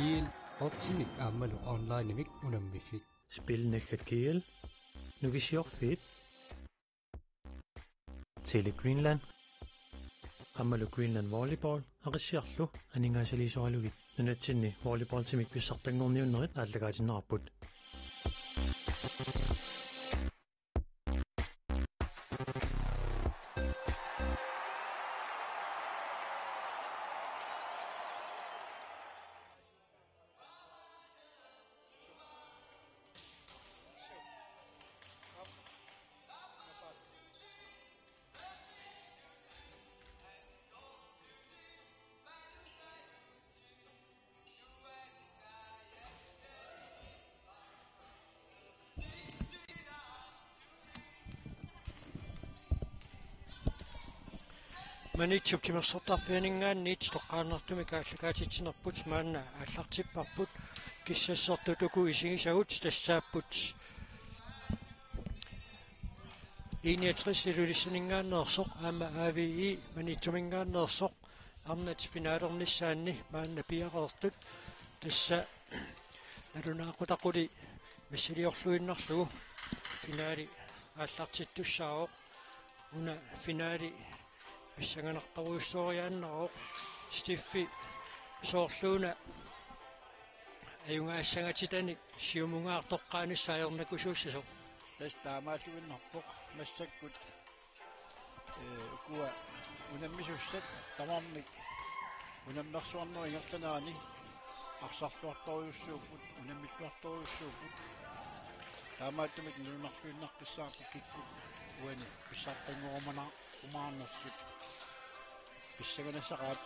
kiel otsimik aammalu onlinemik unammifik Spilnekkat kiel nuvisiorfiit Tele Greenland Ammalu Greenland volleyball aqissiarlu aningaasaliisualugit nunatsinni volleyball timik pissartanngorniunnerit aallagaatinnerarput Manitsup timersortarfianingaanniit toqqaarnartumi kaallakaatitsinerput maanna аллартиппарпут киссассертутуку исигисагут тассааппут 61 илулиссанингааннерсоқ аама АВИ манитсумингааннерсоқ арнат финаалернissaanни маанна пиақартут тасса налунаақутақули миссилиорлуиннарлугу финаали ааллартиттуссаавоқ уна финаали писсанганартаруйссоориааннероо стиффи соорлууна аюнгаассангатитаник сиумунгаартоққааниссаajornakkusuussасо тас таамааллуиннарпоқ массаккут укуа унаммисуссат тамармик унаммерсуарнери ингерланаани арсартуарторюссууппут унаммиттуарторюссууппут таамааттумик нунарфуиннарписсаарпу кикку уани писсартангоромана умаарнерсут писсаганасақаат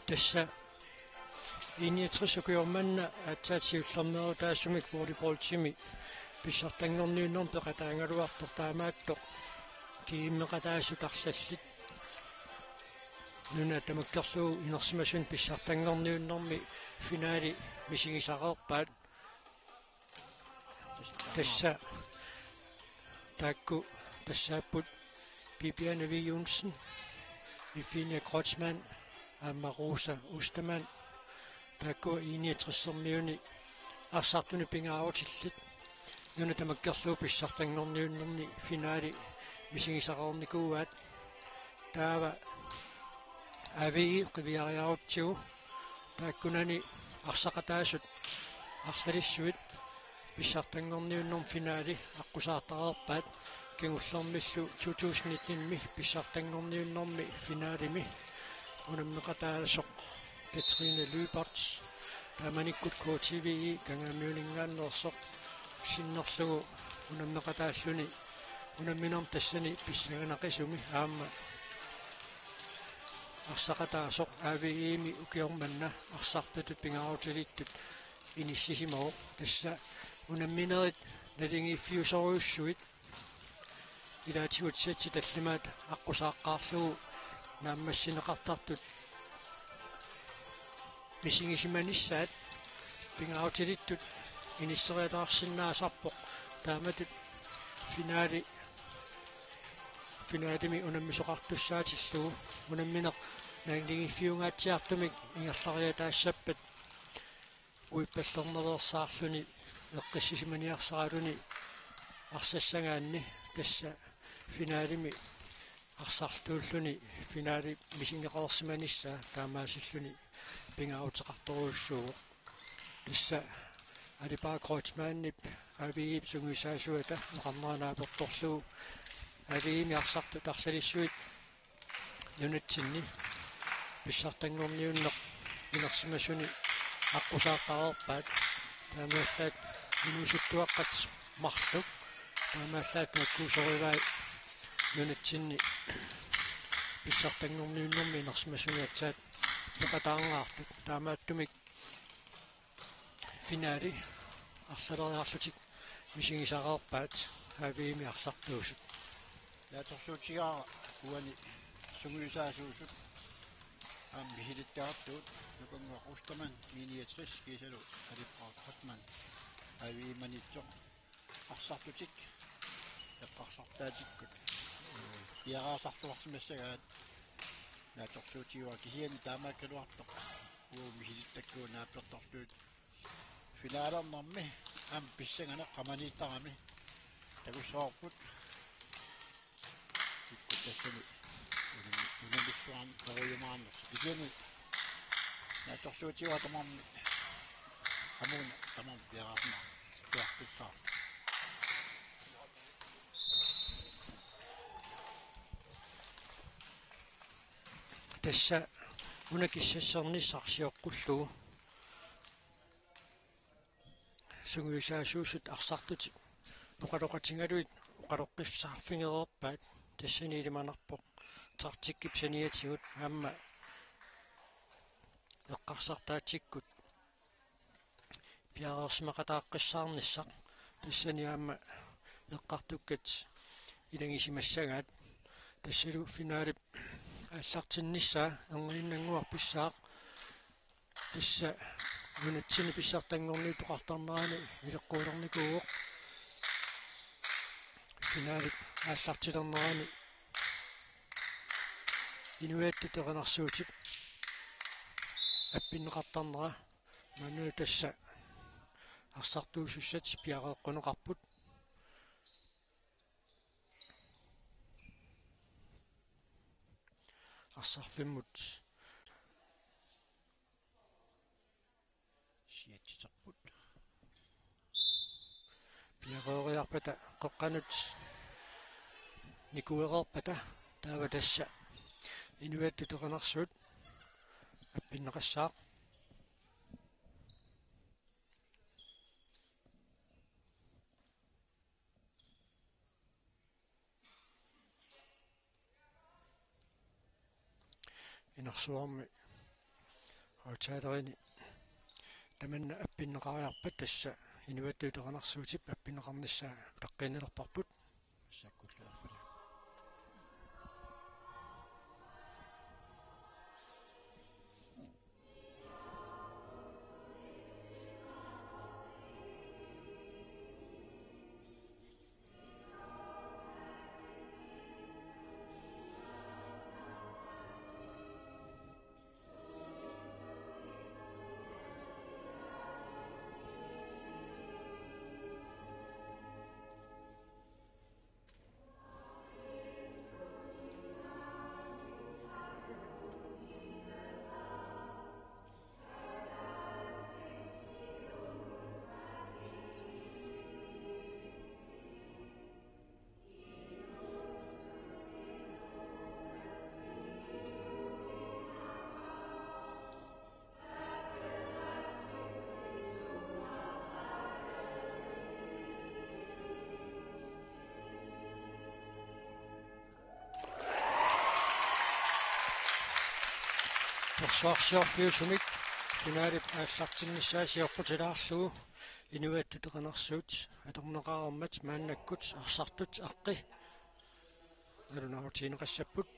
тасса 61 атсаатиуллернеру таассумик волейболтими писсартангорниуннерм пеқатаангалуартор таамааттоқ кииммеқатаассутарлаллит нуна тамаккерлуу инерсимасун писсартангорниуннерми финаали мисигисақерпаат тасса такку тассааппут Bibiane V. Jonsen, Viviane Kreutzmann, Amarosa Ostermann, der går 61 Arsartune pingaavatillit nuna tamakkerluu pissartanngorniunnerni finaali misingisaqarnikuuaat taava AVI qiviariarutsigu taakkunani arsaqataasut арлалиссуит писсартангорниуннерм финаали аққусаартарерпаат кигуллэрмиллу 2019-ми писсартангорниуннэрми финаалими унаммеқатааласоқ Katrine Lyberts таманиккут KTVI кангаамиулингааннерсоқ синнерлугу унаммеқатааллуни унамминерм тассани писсаганақисуми аама арсақатаасоқ AVI-ми укиорманна арсартатут пингаарутилиттут иниссисимоо тасса унамминерит налингиффиусориуссуит илаатигутсиатси таллимаат аққусааққаарлугу нааммассинеқартартут мисигисиманissaат пингаарутилиттут иниссериатаарсиннаасарпоқ тааматут финаалими унаммисоқартуссаатиллугу унамминеқ наангигиффиунгаатсиартумик ингерлариатаассаппат уиппаллернерерсаарлуни эққиссисиманиарсаралуни арсассагаанни тасса финаалими арсартууллуни финаали мисингеқарсиманissaа таамаасиллуни пингаарутеқарторуйуссууго тасса алипаа Кройцманнип авиип сунгисаасуата неқарнераанааперторлугу авиими арсарту тарлалиссуит нунатсинни писсартангорниуннеқ инерсимасуни аққусаартарерпаат таамааллаат инусуттуаққат марлук таамааллаат наккуусоривай нунатсинни писсартангорниуннерми инерсимасуниатсаат пеқатаарнгаартут таамааттумик финаали арсалериарлутик мисигисақарпаат авиими арсартуусут лааторсуутигаа уани сунгуисаасуусут бисилиттаартуут нукунгуа Ostermann 69 кисалу алиппаа Kreutzmann авииманитсоқ арсартутик эққарсартаатиккут пиараасарлуарсимассагаат лааторсуутигаа кисиани таамааккалуартоқ uumisittаккуунааперторлуут финаалернэрми ам писсагана qamaniittарами такуссоорпут тассани унамиссуарни периумаарнерс икени наторсуутиуа тамарми амуна тамам пиараарна туарписсаа тасса унакиссассерниссарсиоққуллугу сунгуисаасуусут арсартути оқалоқатингалуит оқалоққиссаарфингерерпаат тассани илиманарпоқ тартиккипсаниатигут аама эққарсартаатиккут пиарерсимақатааққиссаарниссақ тассани аама эққартуккат илангисимассагаат тассалу финаалип аллартиннissaa ангииннангуарписсаақ тасса унатсини писсартангорни тоқартарнерани илеққуулерникууоқ финаалип аллартилернерани инуатту теқанарсуутик аппиннеқартарнера ману тасса арсартуусуссат пиареэққунеқарпут арсарфиммут сиатситерпут пиареериарпата қеққанут никуерерпата таава тасса инуатту теқанарсуут аппиннеқассаақ инерсуарми аутаалерини таманна аппиннеқариарпат тасса инуатту теқанарсуутип аппиннеқарниссаа таққиннелерпарпут саккуллуарпут персуарсиорфиусумик финаалип ааллартиннissaасиоққутилаарлугу инуатту теқанарсуут аторнеқарермат мааннаккут арсартут аққи алунаутиинеқассаппут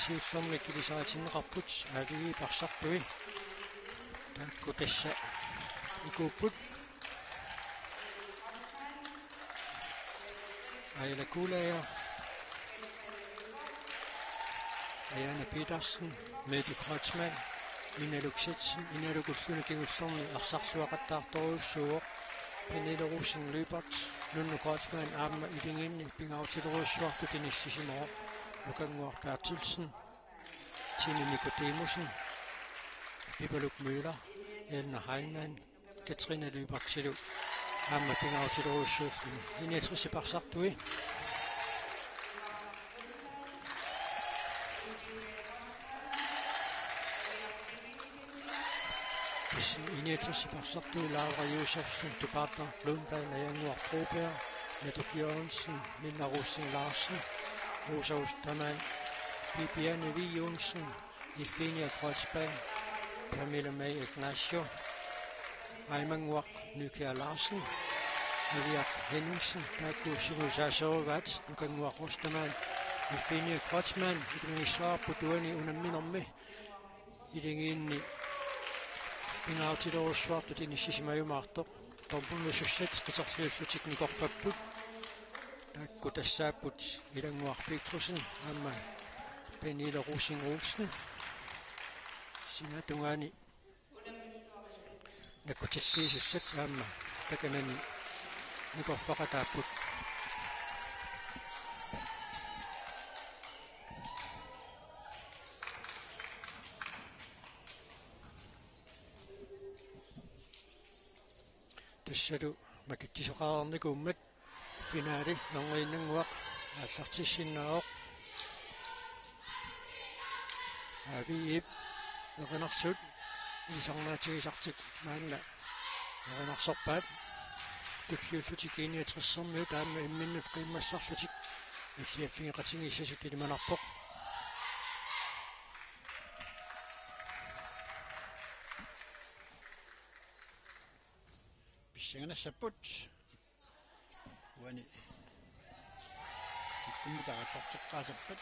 сиуллэрми килисаатиннеқарпут алиги парсартуи таакку тасса икууппут Ayla Kuleja, Ayana Petersen, Mette Kreutzmann, Ina Luxetsen, Ina Luxetsen, Gengullerni, Arsarluaqattaartoruussuuq, Pernille Rosen-Løbert, Nunne Kreutzmann, Arma Idingin, Pingautileruussuartu tinissisimoo, Lukanguar Bertilsen, Tine Nicodemusen, Bibeluk Møller, Elna Heilmann, Katrine Løbert-Tilu. Amma pingautileruussuuq iniatrisipparsartui iniatrisipparsartui Laura Josefsen, Tupartner Lundblad, Janguar Broberg, Mette Jørgensen, Minna Rosen Larsen, Rosa Ostermann, Bibiane V. Jonsen, Ifenia Kreuzberg, Camilla May Ignacio, Aymanguar Nykjær Larsen, Aviak Henningsen, Taku Sugusasovat, Lukanguar Ostermann, Ifenia Kreutzmann, Idringisvar Putuani Unaminarmi, Idinginni Pingautileruussuartut inissisimayumaartoq, Torpunnusussit qiserliullutik nikorfapput, Taakku tassaapput ilanguarpiitrusen aamma Pernille Rosing Olsen singa tungaani nakkutilliisussat aamma takanani nikorfaqataapput тассалу макитсисоqaarnikuummat finaali nongerinnanguaq ааллартиссиннаавоқ авиип неринарсут исарнаатигисартик маанна неринарсорпаат туллиуллутик иниатерсэрмиу таама имминнут қиммассарлутик иллиаффигеқатингиссасут илиманарпоқ писсаганассаппут уани иккуммитааллартеққаасаппат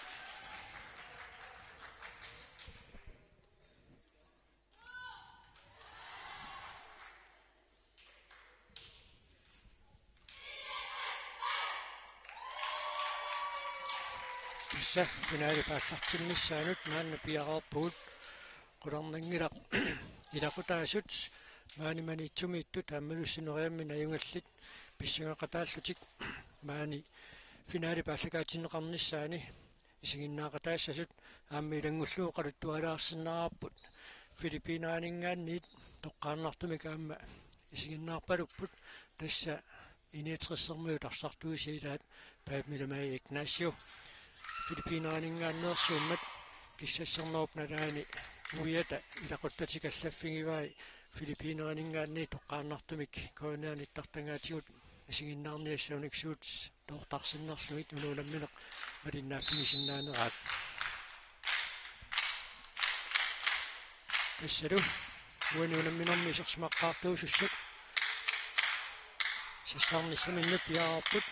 тисса финаали паассартиммиссаанут маанна пиараарпуут qulornanngilaq ilaqutaasut maani manitsumiittut aammalussineриамми наюнгаллит писсагақатааллутик маани финаали пааллагаатиннеқарнissaани исигиннаақатаассасут аамми илангуллуоқалуттуалаарсиннаараппут филиппинаанингааниит тоққааннартумик аама исигиннаарпалуппут тасса иниатрессермиут арсартуисиилаат паапмиламай игнасио филиппинаанингааниерсууммат киссассернооп налаани уята илақуттатикаллаффигивай филиппинаанингаани тоққааннартумик коонааниттартангаатигут исигиннаарниассауниксуут тоортарсиннерлугит унууламминеқ малиннааффигисиннаанераат киссалу уануунамминерми исерсимаққаартуусуссат сиссаарниссаминнут пиаарпут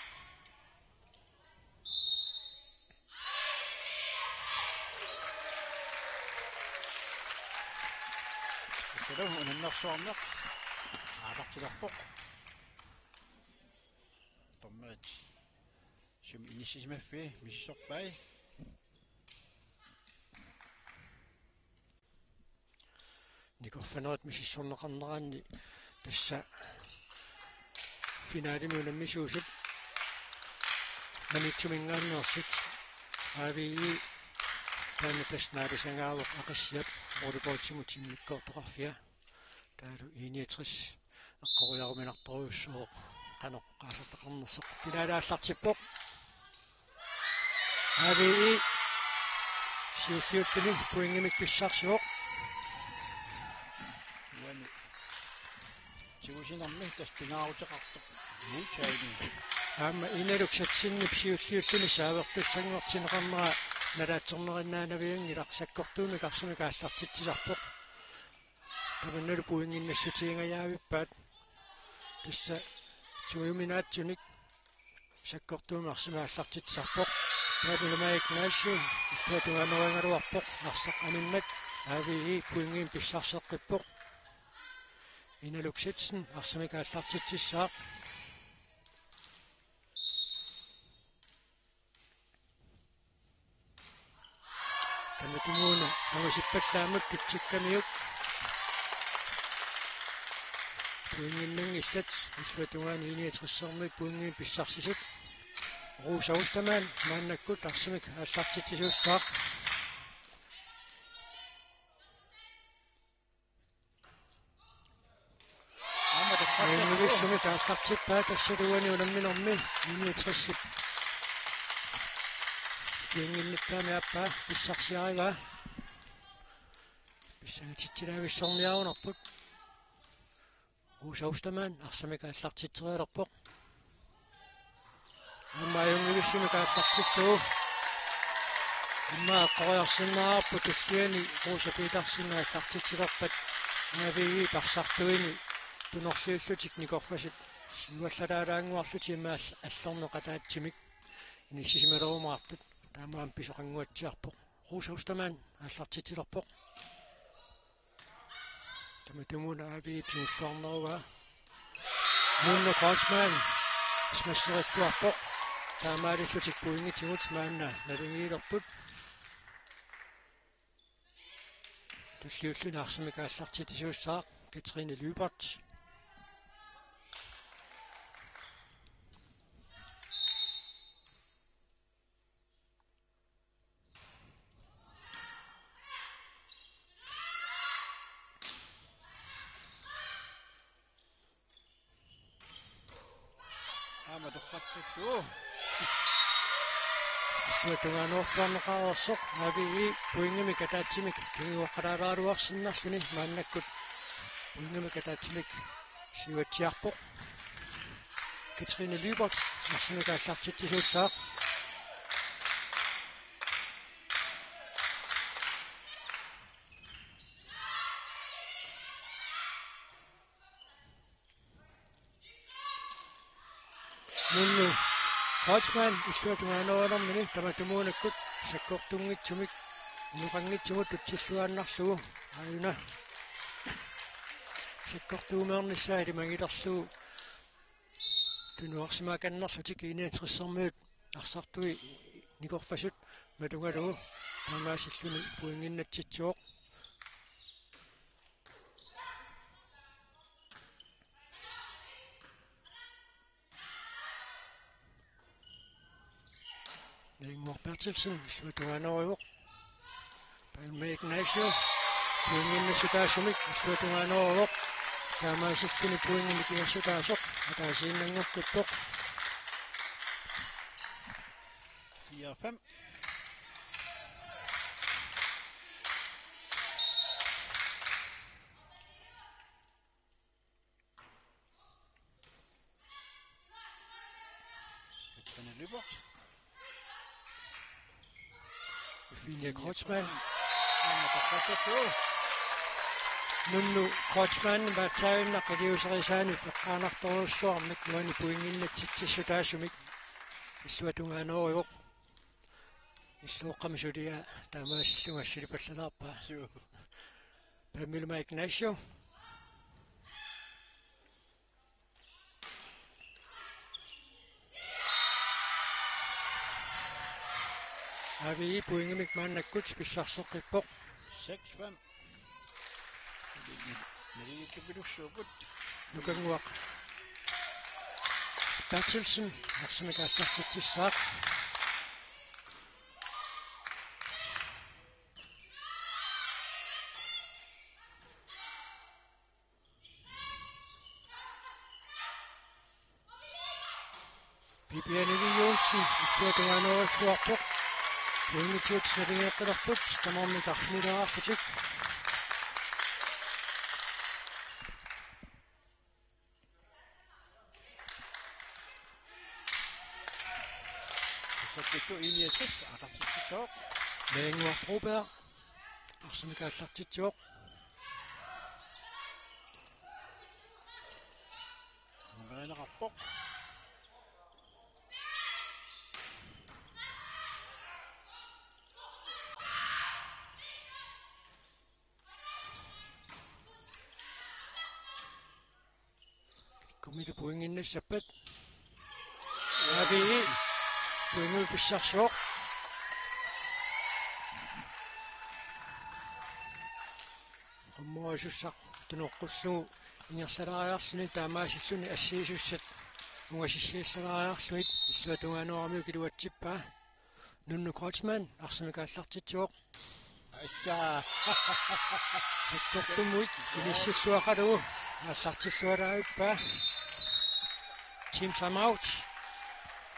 кисалу унаннерсуарнеқ аалартиларпоқ томмаат сум иниссисимаффи миссорпай никорфанаат мисиссорнеқарнераанни тасса финаалимунаммисуусут манитсумингааннерсит авии таанапаснаарисангаавоқ ақиссиап волейболтимутиммиккоортоқарфиа таалу иниатрис эққориаруминарторуссоо қано қаасартақарнерсоқ финаалааллартиппоқ авии сиуллиуллуни пуингимик писсарсуоқ уани сигусинерми таспинаарутеқартоқ уучаини аама иналуксатсиннип сиуллиуллуни саавертуссангортинеқарнера налаатсернериннаанавиангилар саккортууми карсуми кааллартитсисарпоқ таманналу пуингиннассутиингаjaavippaat тасса туйуминаатсуник саккортууми арсимааллартитсарпоқ паапиламаик наасsu иллуатунгаанериангалуарпоқ нарсақ аниммат авии пуингин писсарсеққиппоқ иналуксатсин арсими кааллартитсissaaq таматумууна амасиппаллаамат китсиккамиук пуингиннангиссат иллуатунгаани иниатрессермик пуингин писсарсисут руусаустамаан мааннаккут арсимик ааллартитсисууссаақ ааматаққассуми тааллартиппаа тассалуани уламминерми иниатрессип пуингинниттаами аппаа писсарсиарива писсагатитсилаагиссорниарунарпут руусаустамаан арсимик ааллартитсериалерпоқ аммааюнгивиссуми кааллартиллуу имма қориарсиннаараппу туллиани руусапиитарсинааллартитсилерпат авии парсартуини тунерлиуллутик никорфасит сиуаллалаалаангуарлути имма аллорнеқатаатсимик иниссисималерумаартут таамаам писоқангуатсиарпоқ руусаустамаан ааллартитсилерпоқ таматумуна авии пиуллуарнерува мунно кросман смассериллуарпоқ таамаалиллутик пуингитигут маанна налунгиилерпут туллиуллуна арсимикааллартит тисууссаақ Катрine Lybert Амадоққассуу суатунгаануорфаарнеқарерсоқ авии пуингами катаатсимик кигуаққалаалааруарсиннарлуни мааннаккут пуингами катаатсимик сиуатсиарпоқ Катрine Lybert арсимикааллартит тисууссаақ нунну Hodgman иллуатунгаануалермини таматумуунаккут саккортунгитсумик нуқангитсумут тутсиллуааннарлугу аюна саккортуумеерниссаа илимагилерлугу тунуарсимааканнерлутик иниатриссэрмиут арсартуи никорфасут матунгалугу таамаасиллуни пуингиннатситсуоқ Ingmar Bertelsen, иллуатунгаанеруйоқ Palme Ignacio пуингиннассутаассумик иллуатунгаанеруйоқ таамаасиллуни пуингинник иассутаасоқ атаасииннангорпиппоқ 4-5 Katrine Lybert Finia Hodgman амадоққассуу нунну Hodgman батсаавиннаққилиусерисаани пеққаанарторуссуармик нуани пуингиннатситсиссутаассумик иллуатунгаанеруйоқ иллуоққамисулиа таамаасиллунга ассилипаллалаарпа Palme Ignacio авии пуингимик мааннаккут писсарсеққиппоқ 6-5 нэригиттупилуссуупут нукангуақ Bertelsen арсимикааллартитсаақ Bibiane Jonsen иллуатунгаанеруссуарпоқ пуингитиут сэригеэққилерпут тамармик арфмилаарфутик саккиту иниатсис атартитсоо Ingmar Broberg арсимикааллартитсуоқ меринеқарпоқ комида пуингиннассаппат авии пуингул писсарсуоқ qummuasussaq tunuqqullugu ингерлалаариарлуни таамаасиллуни ассиисуссат унгасиссииллалаариарлуит иллуатунгааnuarmiu килуатсиппаа нунну Hodgman арсимикааллартитсуоқ ассаа саккортуммуит иниссиллуақалугу ааллартиллуалааюппаа team timeout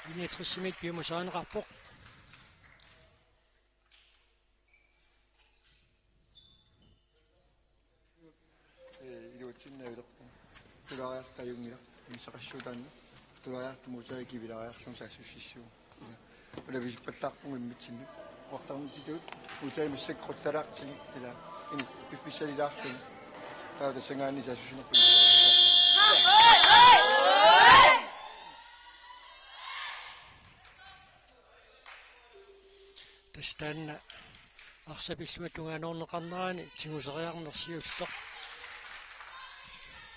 иниатриссимик биумасаанеқарпоқ илуатсиннаавилерпу тулаариартаюнгила мисақассуутаанна тулаариартумутаги кивилаариарлун саассуссиссуу улависиппаллаарпугу иммитсинник қортарнититуут утаимиссакқутталаартиги ила ини пиффисалилаарлун таада сангаани саассусинерпу тастанна арсапиллуатунгаанорнеқарнерани тигусериарнерсиуллеқ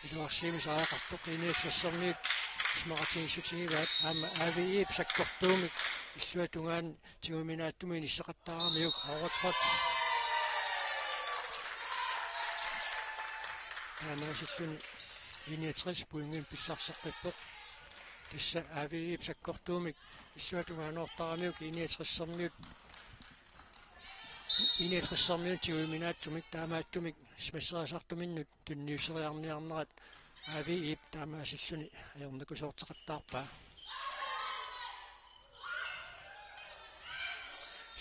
илуарсиими саақартоқ иниассерсерниут смаратигиссутигиваат аама авиип саккортуумик иллуатунгаан тигуминааттумин иссақаттаарамиук аоротот аамаасиллуни 61 пуингин писсарсеққиппоқ тисса авиип саккортуумик иллуатунгаануортарамиук 61-сэрмиут 61-сэрмиут тигуминааттумик таамааттумик смассерасартуминнут тунниуссериарниарнерат авиип таамаасиллуни аернакусоортеқаттаарпаа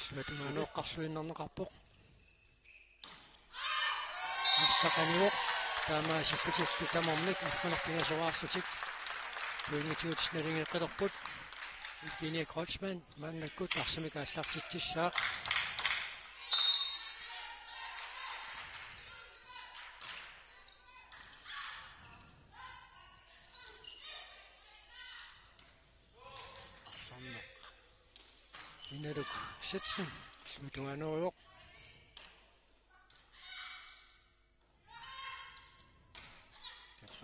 иллуатунгаануоққарлуиннарнеқарпоқ арсақаниуоқ таамаасиллутиллу тамармик аффанерпингасораарлутик пуингитиутсналингеққилерпут иффиния крочман маннаккут арсамика аллартиттиссаа инерук ситсен лутунгаанеруйоқ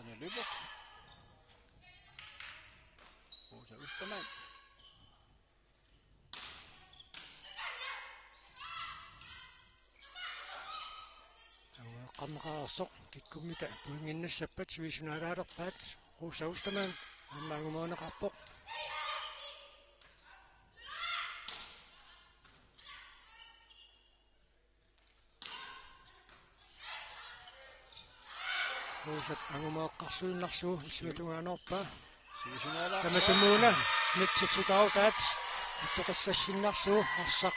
Katrine Løbert. Rosa Østermann. qamqaarsoq kikkumita puinginnassappat suisunaalaaleqpaat Rosa Østermann аммаагумаанеқарпоқ Rosa ангумааққарсуиннарсуу иллутунгаанерпаа Suisunaala. таматумууна нитситсукаутаат иттоқаллассиннарсуу арсақ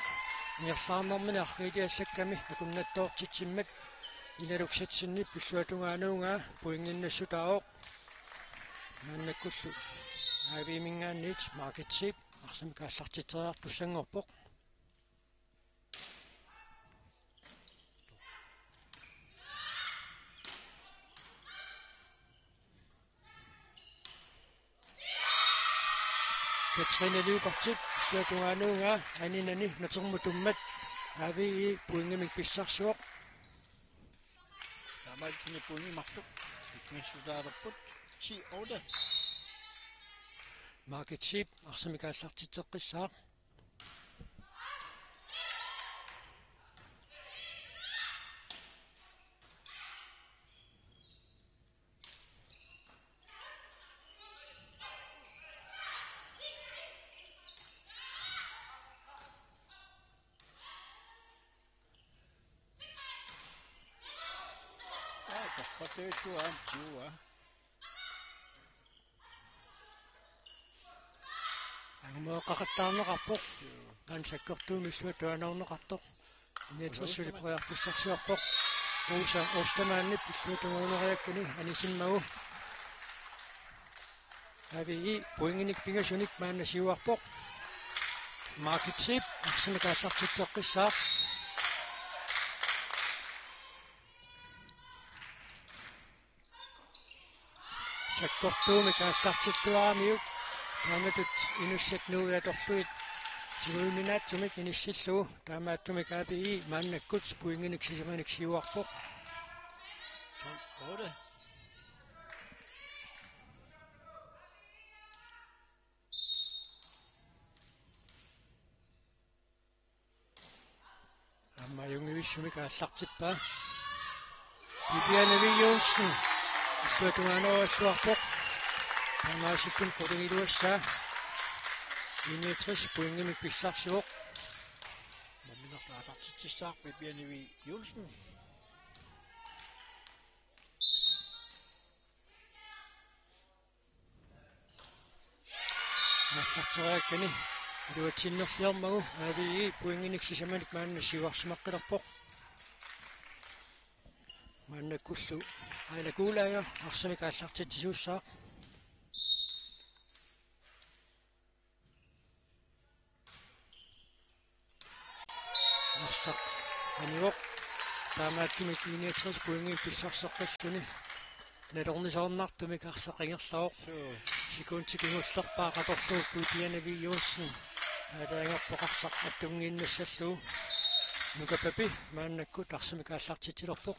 нерлаарнэрмини арриитиаллакками накуннаттоортитсиммак иналуксатсиннип пиллуатунгаануунгаа пуингиннассутаоқ нааннаккуллу аавимингаанниит маркетсип арсимикааллартитериартуссангорпоқ Katrine Løbertip иллуатунгаануунгаа анинани натермутуммат авии пуингимик писсарсуоқ Tamalkini pungi mahluk. Iknisudaarput. 10-8. маркетсип арсимикааллартитеққиссаа Tappateetuaan 20. ангумааққақаттаарнеқарпоқ ансаккортуумиллуатуанаарнеқартоқ инетерсули приарфиссарсуарпоқ Rosa Østermann иллуатунгуунериаккани анисиммагу авии пуингиник пингасуник маанасиуарпоқ маркетсип арсимикааллартитеққиссаа саккортуумик ааллартиллуарамиук тааматут инуссатнууяторлуит тигуиминаатсумик иниссиллуу таамааттумик аапии мааннаккут пуингиник сисаманик сиуарпоқ 12-8. аммаюнгивиссумик ааллартиппаа Viviane Jonsen иллуатунгаанеруаллуарпоқ таамаасиллун qulingилуассаа 61 пуингимик писсарсуоқ Maminartaatartittissaaq Viviane Jonsen. ааллартериаккани илуатсиннерлиармагу авии пуингиник сисаманик мааннассиуарсимаққилерпоқ мааннаккуллу айлакуулаага арсамик ааллартитсууссаа арсақ аниоқ таамааттумик 61 пуингин писсарсеққиллуни налернисоорнартумик арсақингерлаоқ секундтикингуллерпаа qatorluuk Viviane Jonsen аалаангерпоқарсақ аттунгииннассаллуу нукапапи мааннаккут арсамик ааллартитилерпоқ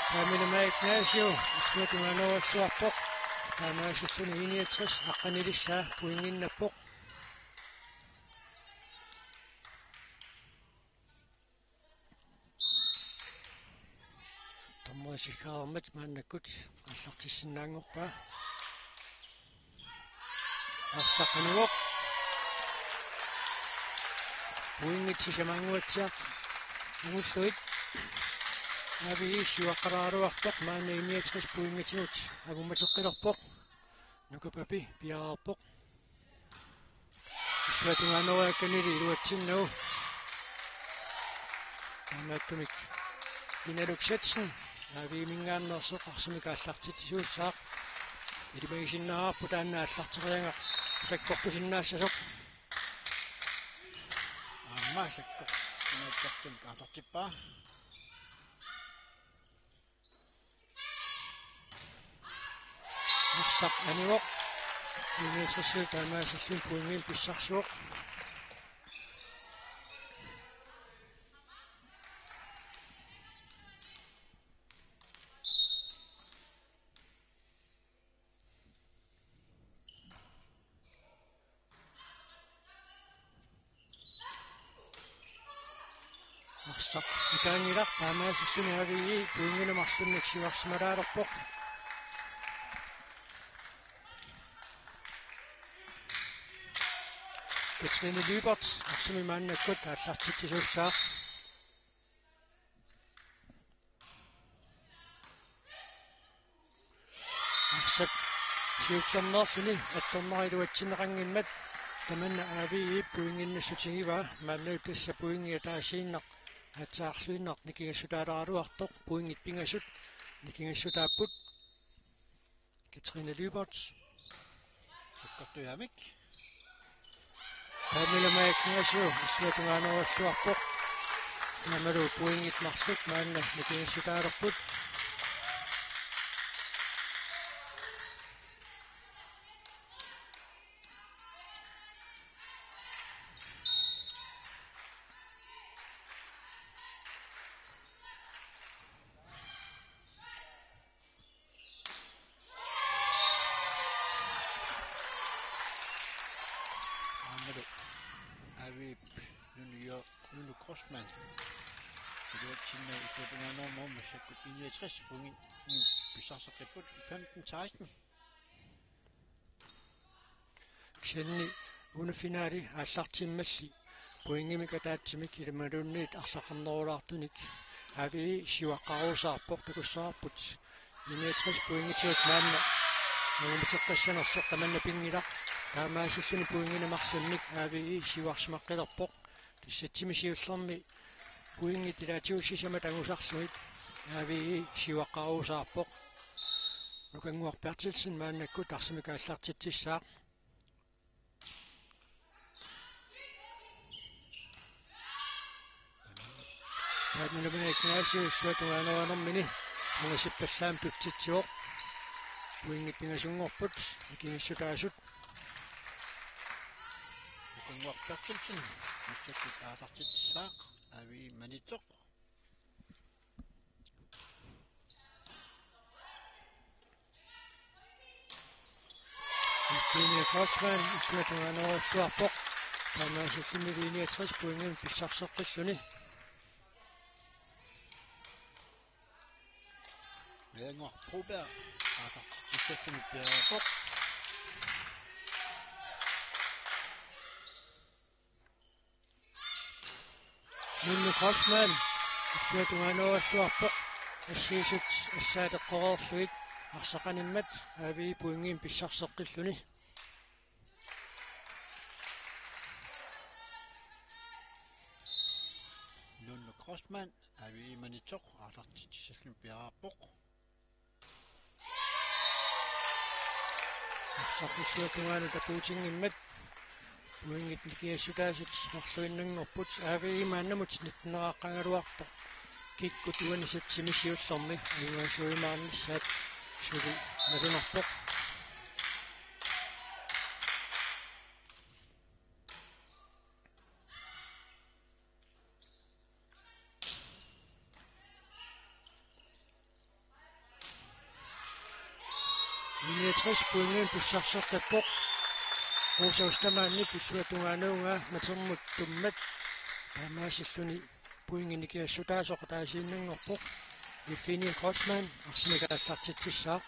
Тамилама Игнасио исsuatumanuassuarpoq таамаасиллуни 69 аққанилиссаа пуингиннаппоқ томмасихаармат мааннаккут аллартиссиннаангорпаа ассаққаниуоқ пуингитсисамаангуатсиақ унгуллуит авиишиуаққарааруартоқ маана 69 пуингитинут агумматеққилерпоқ нукапапи пиаарпоқ исsuatumanuакканили илуатсиннау аматтумик инеруксатсин авиимингааннерсоқ арсимика аллартитсуussаақ илимагисиннаарпу таанна аллартерианга саккортусиннаассасоқ аммаасакко нааттартун каатартиппаа Saq aniuq inисэрсэл таамаасиллун пуингин писсарсуоq арсақ икаангилар таамаасиллун авии пуингинамарлунник сиварсималаалерпоq Katrine Lybert, som i manden er godt, der er klart til så. Så sjovt som at der meget var tinrangen med, da man er ved buingen så til var, man løb så buingen der senere, at der slutter, det kan så der er der buingen binger så, det kan så der put. Katrine Lybert. Så godt du er væk. Тамилама Игнасио исsuatumanuassuarpoq намару пуингитмарлут маанна микингиссутаалерпут Nunu Crossman. Det var til at få den enorme om, så kunne 69 point i Bissasserkrippet i 15-16. Ksenni unafinaali аллартиммалли пуингимика таатсимик илмалуунниит арлақарнерулаартуник ави сиуаққарусаарпоқ такуссаарпут 69 пуингитиут маанна нумитеққассанерсоқ таманна пингила таамаасиллуни пуингинамарлунник ави сиуарсимаққилерпоқ тиссатсимисиуллерми пуингит илаатиуссисама тагусарлуит ави сиуаққарусаарпоқ нукангуарпиартилсин мааннаккут арсимика аллартитсissaaq Тамилама Игнасио исsuatumanuanermini мугасиппаллаам тутситсиоқ пуингит пингасунгорпут икингиссутаасут Nukangуарпиартилсин миссаккут аалартитсаақ ави манитоқ Katrine Crossman исsuatumanuassuarpoq таамаасиллуни 69 пуингин писсарсеққиллуни Længere Proberg aалартитсааккуни пиаапоқ Nunu Crossman исsuatumanuassuarpoq ассиисут ассаатеққорерлуит арсақаниммат ави пуингин писсарсеққиллуни Nunu Crossman avi manitoq aалартитсааккуни пиаапоқ арсаққиллуатугаана такуутингиммат пуингит никиассутаасут марлуиннангорпут ави мааннамут ниттнерааққангалуарта кикку туанисатсимисиуллерми аюасуимаарниссаат сули налунарпоқ 69 puingen pissarserqippoq uusaustamanni pissuatungaanunga matermut tummat taamaasilluni puinginikiassutaasoq taasiinnangorpoq Euphemia Grossman arsimikaallartitsissaa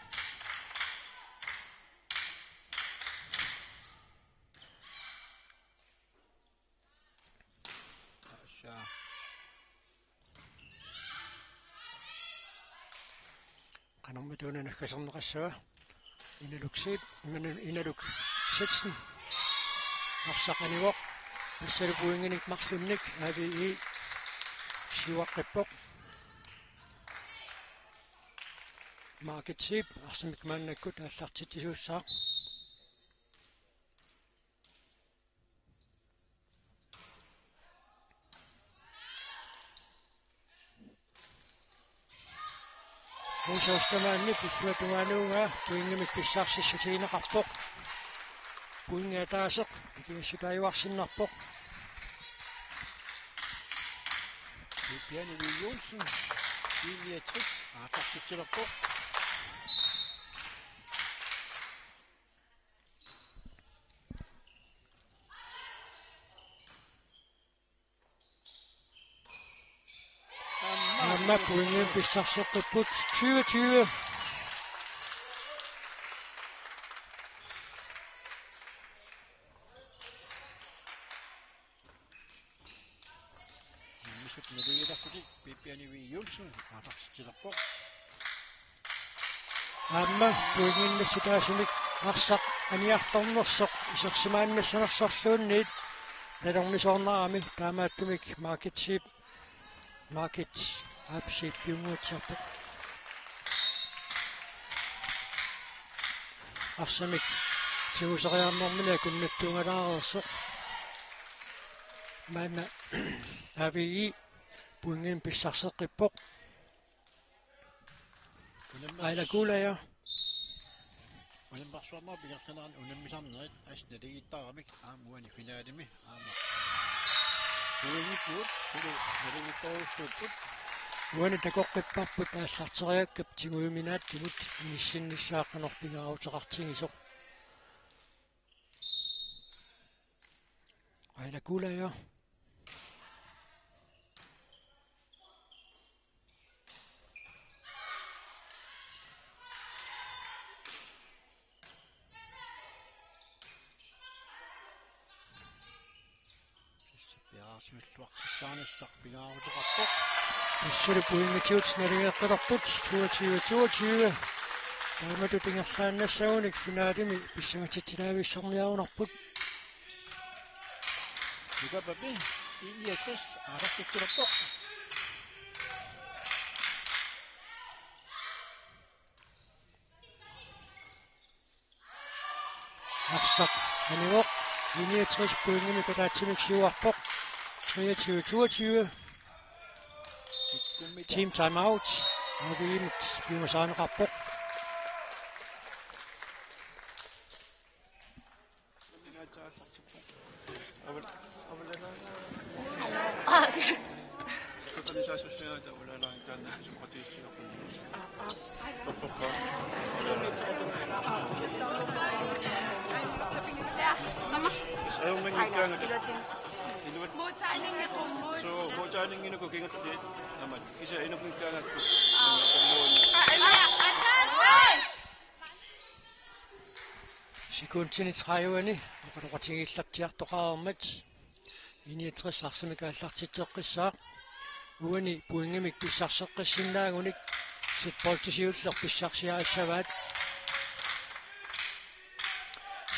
qanormatuuna naggaserneqassua inaluksiit inaluk sitsen arsaqanivoq passalupuinginik marlunnik avii siuaqqippoq marketsip arsimik maannakkut aallartitsisuussaa uusaustamanni pissuatungaanunga puingimik pissaarsissutigineqarpoq puingaataaseq ikiassutaajuarsinnarpoq Piani Williamsen, Julia Trix, aatartitsilorpoq. Amma puingim pissarserqipput 2020 Misut naligilartutik Piani Williamsen, aatartitsilorpoq. Amma puinginnassutaasumik arsaq aniartornersoq isersimaannassanersorluunniit nalornisoornerami taamaattumik market apsip piunguutsarpoq arsamik tiuseriarnermina kunnattuungalaareersoq maana avii puingin pissarseqqippoq ailakulaja Unemmarsuarmaa pigarsaneran unammisarnerit asnaligittaaramik aamuani finaalimi aama. Puingitsuut sulu naligittoruussuupput uani takoqqipparput aallarteriakkap tiguuminaattimut inissinnissaaqanorpingaaruteqartigisoq ailakulaja piaarsimilluartissaanissaq pingaaruteqarpoq. Issuli puingitiut naligeqqelerput 22 taamatu tingerlaannassagunik finaalimi pissangatittilaavissorniarunarput Lukapapi, Iiatsas, aatartitsilorpoq. arsaq anivoq 69 puingimi kataatsimik siuarpoq 23 team timeout aviimut piumasaaneqarpoq Sikuntini traiuani oqaloqatigillartiartoqaarmat iniitris arsimikaallartitteqqissaaq uani puingimik pissarseqqissinaagunik sitboltisiuller pissarsiaassavaat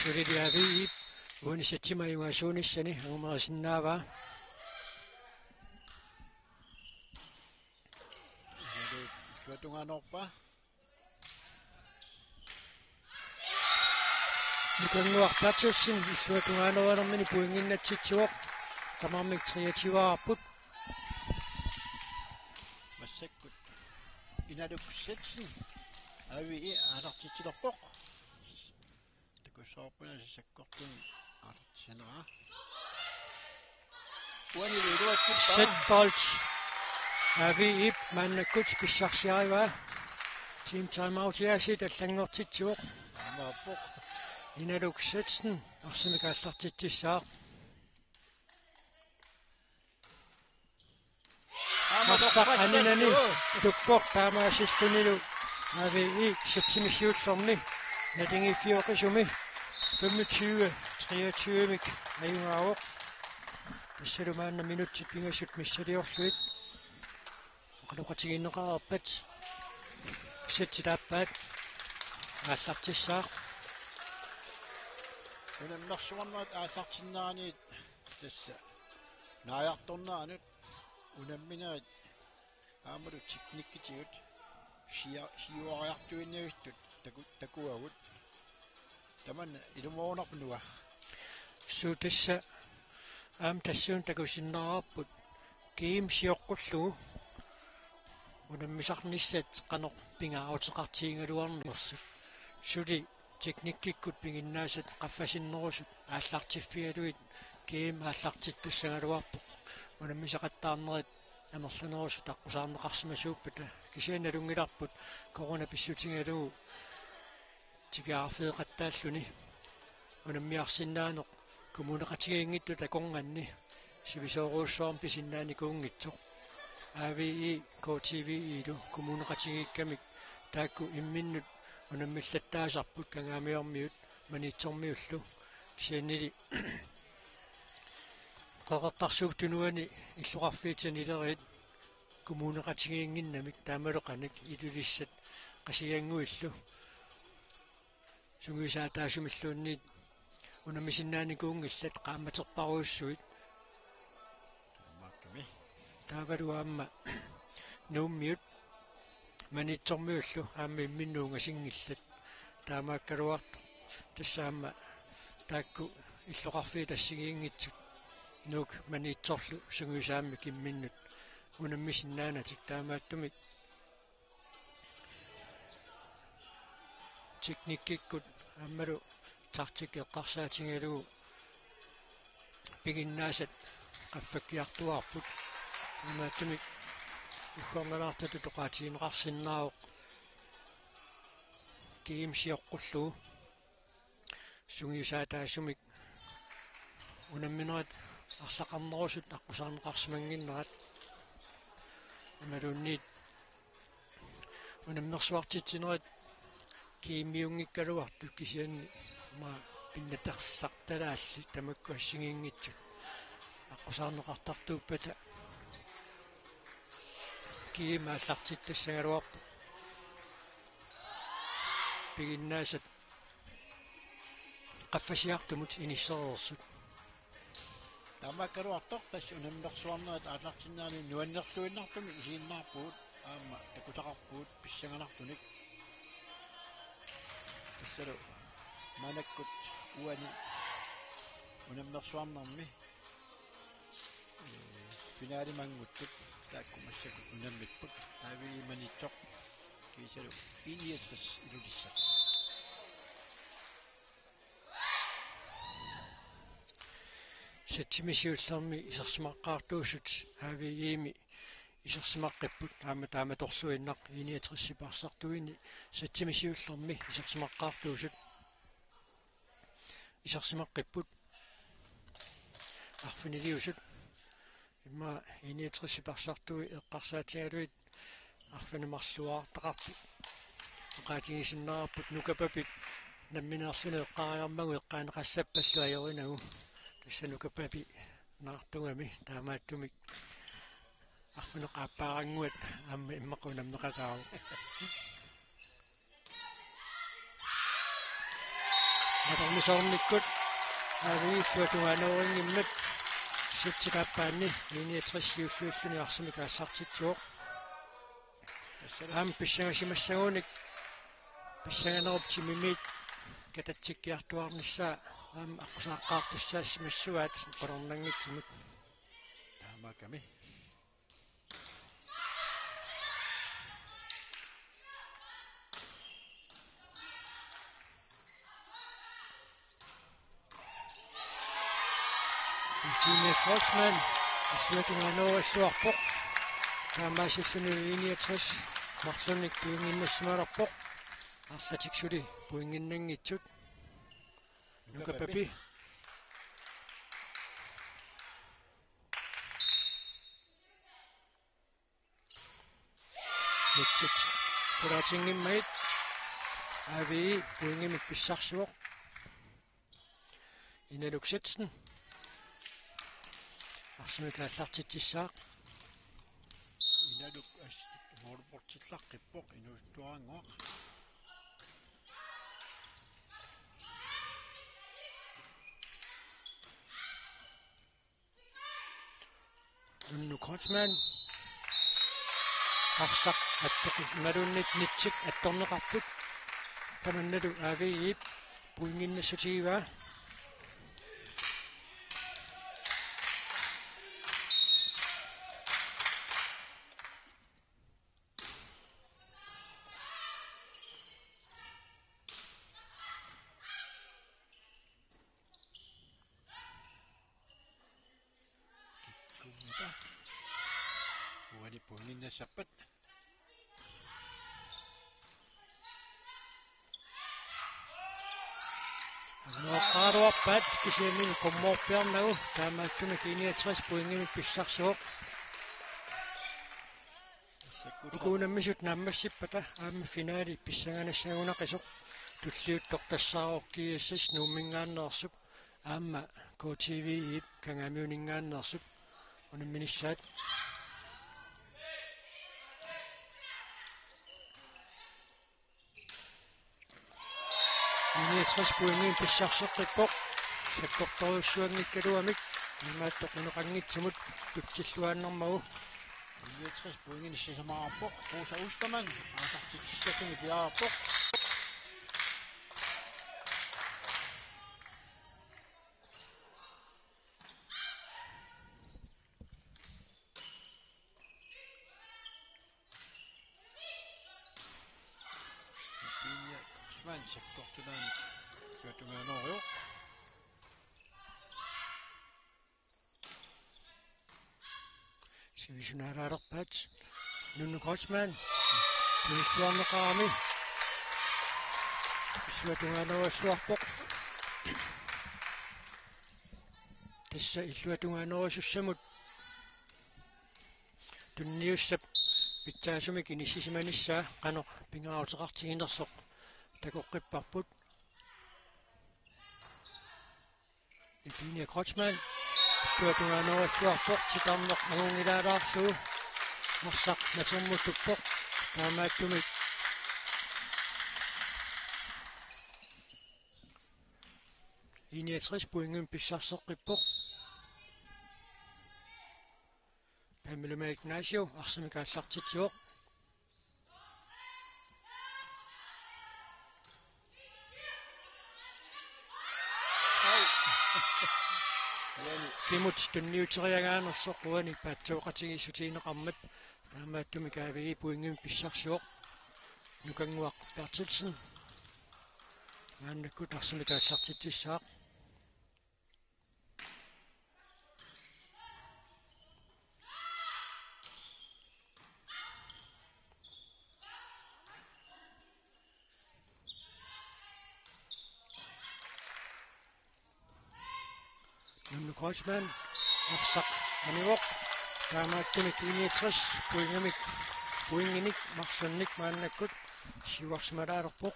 suliliaviip uani sattimayuaasuunissani angumerisinnaavaa Suatunganorpa. Nukanguarpatassin illuatungaanaruanermini puinginnatsitsiuoq tamarmik triativaarput Massakkut inaluksitsen avii aatartitsilorpoq. Takussaarpuna sisakkortun aatartisanera. Uani liluatsippa. setbolt aviip maannakkut pissarsiarivaa team timeoutiasi tallangortitsiuoq naappoq Inaluksatsen arsimikaallartittissaaq Massaq aninani tukkoq taamaasillunilu avi septimisiullerni natingifiorqisumi 25 23-mik ajungaawoq tassalumaanna minutsit pingassut missaliorluit oqaloqatiginneqararpat sitsitaappaat aallartissaaq unammersuarnaat aallartinnaaniit tassa naajartornaanut unamminaat aamalu teknikkitigut siuariartuinniuittut takuagut taman ilumuornarpunua suutissa tassuun takusinnerarput kiim sioqqullugu unammisarnissat qanoq pingaauteqartiingaluarnersu suli teknikkikkut pinginnaasat qaffasinnerusut aallartiffialuit kiim aallartittussangaluarpoq unammisaqattaarnerit amerlanerusut taqqusаарneqarsimasuuppata kisianalungilarput korona pissutingalugu tigaarfeeqattaalluni unammiarsinnaanoq kumuneqatigiinngittu takornganni sivisooruussoorm pisinnaani kuungitsoq AVI KTV ilu kumuneqatigiikkamik taakku imminnut unammillattaasarput kangaamiormiut manitsormiullu kisiannili qaqartarsuuttunuani illuqarfiitanilerit kumuneqatigiinginnamik taamaloqanik ilulissat qasianguillu sungisaataasumilluunniit unammisinnaani kuungillat qaammaterparuussuit maakkami taavaluaamma nuummiut manitsormiullu aamma imminnuungasingillat taamaakkaluarta tassaamma taakku illoqarfii tassigiingitsut nuuk manitsorlu sungisaammi kimminnut unammisinnaanatik taamaattumik teknikkikkut aammalu tartikeqqarsaatingalugu piginnaasat qaffakkiartuarput taamaattumik uggornalaartatu toqaatigineqarsinnaaroq kiimsioqqullugu sungiusaataasumik unamminerat арлақарнерусут аққусаарнеқарсимангиннерат амалунниит унаммерсуартитсинерат киимиунгиккалуарту кисианни ма пиннатарсарталаалли тамакку ассигингитсут аққусаарнеқартартууппата киимааллартиттассагалуарпу пигиннаасат qaffasiartumut inisserersut таамааккалуартор тасс унаммерсуарнерат ааллартиннаани нуаннерлуиннартуми isiinnaarpuut аама такутақарпуут писсангалартуник тассалу манаккут уани унаммерсуарнарми финалимангуттут тааккумассакут унаммиппут аавииманитсоқ кисалу ииэтрис илулиссат сатсимисиуллерми исерсимаққаартуусут аавиими исерсимаққиппут аама тааматорлуиннақ иниатриссипарсартуини сатсимисиуллерми исерсимаққаартуусут исерсимаққиппут арфинилиусут имма иниатриссипарсартуи эққарсаатигалуит арфинамарлуаартақарпут оқаатигисиннерарпут нукапапит намминеерлуни эққариармагу эққаанеқассаппаллу ajorinagu тассанукапапи наартугами таамааттумик арфинеқааппаарангуат аама иммақунамнеқатаару апармисорниккут авииффуатуанорингиммат ситсикааппаанни иниатриссиуллууллуни арсимикааллартитсуоқ аам писсагасимассагууник писсаганеруптимимиит кататсиккиартуарниссаа аам аққусааққаартуссаас массуаат қорнангитсимут таамааками Stine Forsman исуатунаанераллуарпоқ таамаасиллуни 69 марлуник пиингиннассималарпоқ арлатиксули пуингиннангитсут нукапапи нитсит пуратингиммаит ави пуингимик писсарсуоқ иналуксатсен арсумикааллартитсаақ Inaluk morportillaqqipoq inuuttuaangoaq нунну кротсман арсақ аттоқи малуннит нитсик атторнеқарпут таманналу аавиип пуингиннассутигива kuuta uani puinginnassappat Noqaruarpaat kisiamini qommoorpiarnagu taamaattumi 69 puingimik pissarsuoq ukuunammisut naammassippata aammi finaali pissanganassagunaqisuq tulliuttoq tassaaroqkiissas nuummingaanneersuk aamma KTV ip kangamiuningaanneersuk unamminissaat Nietras puingin pissarseqqippoq sakkortoruussuangikkaluamik imaattoqinoqanngitsimut tutsilluaannermagu Nietras puinginissasamaarpoq Rosa Ustermann aasartitsissakuni piaarpoq Sman sakkortulaan tuatungaanoriuq sivisunaalaalerpaat nunnu Grossman tuissuarneqarami illuatungaaneriussuarpoq tassa illuatungaanerisussamut tunniussap pitsaasumik inissisimanissaa qanoq pingaarutеқартигинерсоқ takoqqipparput Ifinia Grossman illuatungaaneriussuarpoq titarneq aguungilaalaarlugu marsaq naturmuttuppoq taamaattumik Iniatris puingin pissarseqqippoq Pamela Ignacio arsimikaallartitsuoq Kimut tunniuteriagaanersoq uani paattuoqatigisutiineqarmat taamaattumik aavigi puingin pissarsuoq nukanguaq Bertelsen maannakkut arsimikaallartitsissaaq Nunnu Grossman arsaq anivoq taamaattumik 69 puinginik marlunnik maannakkut siuarsimalaalerpoq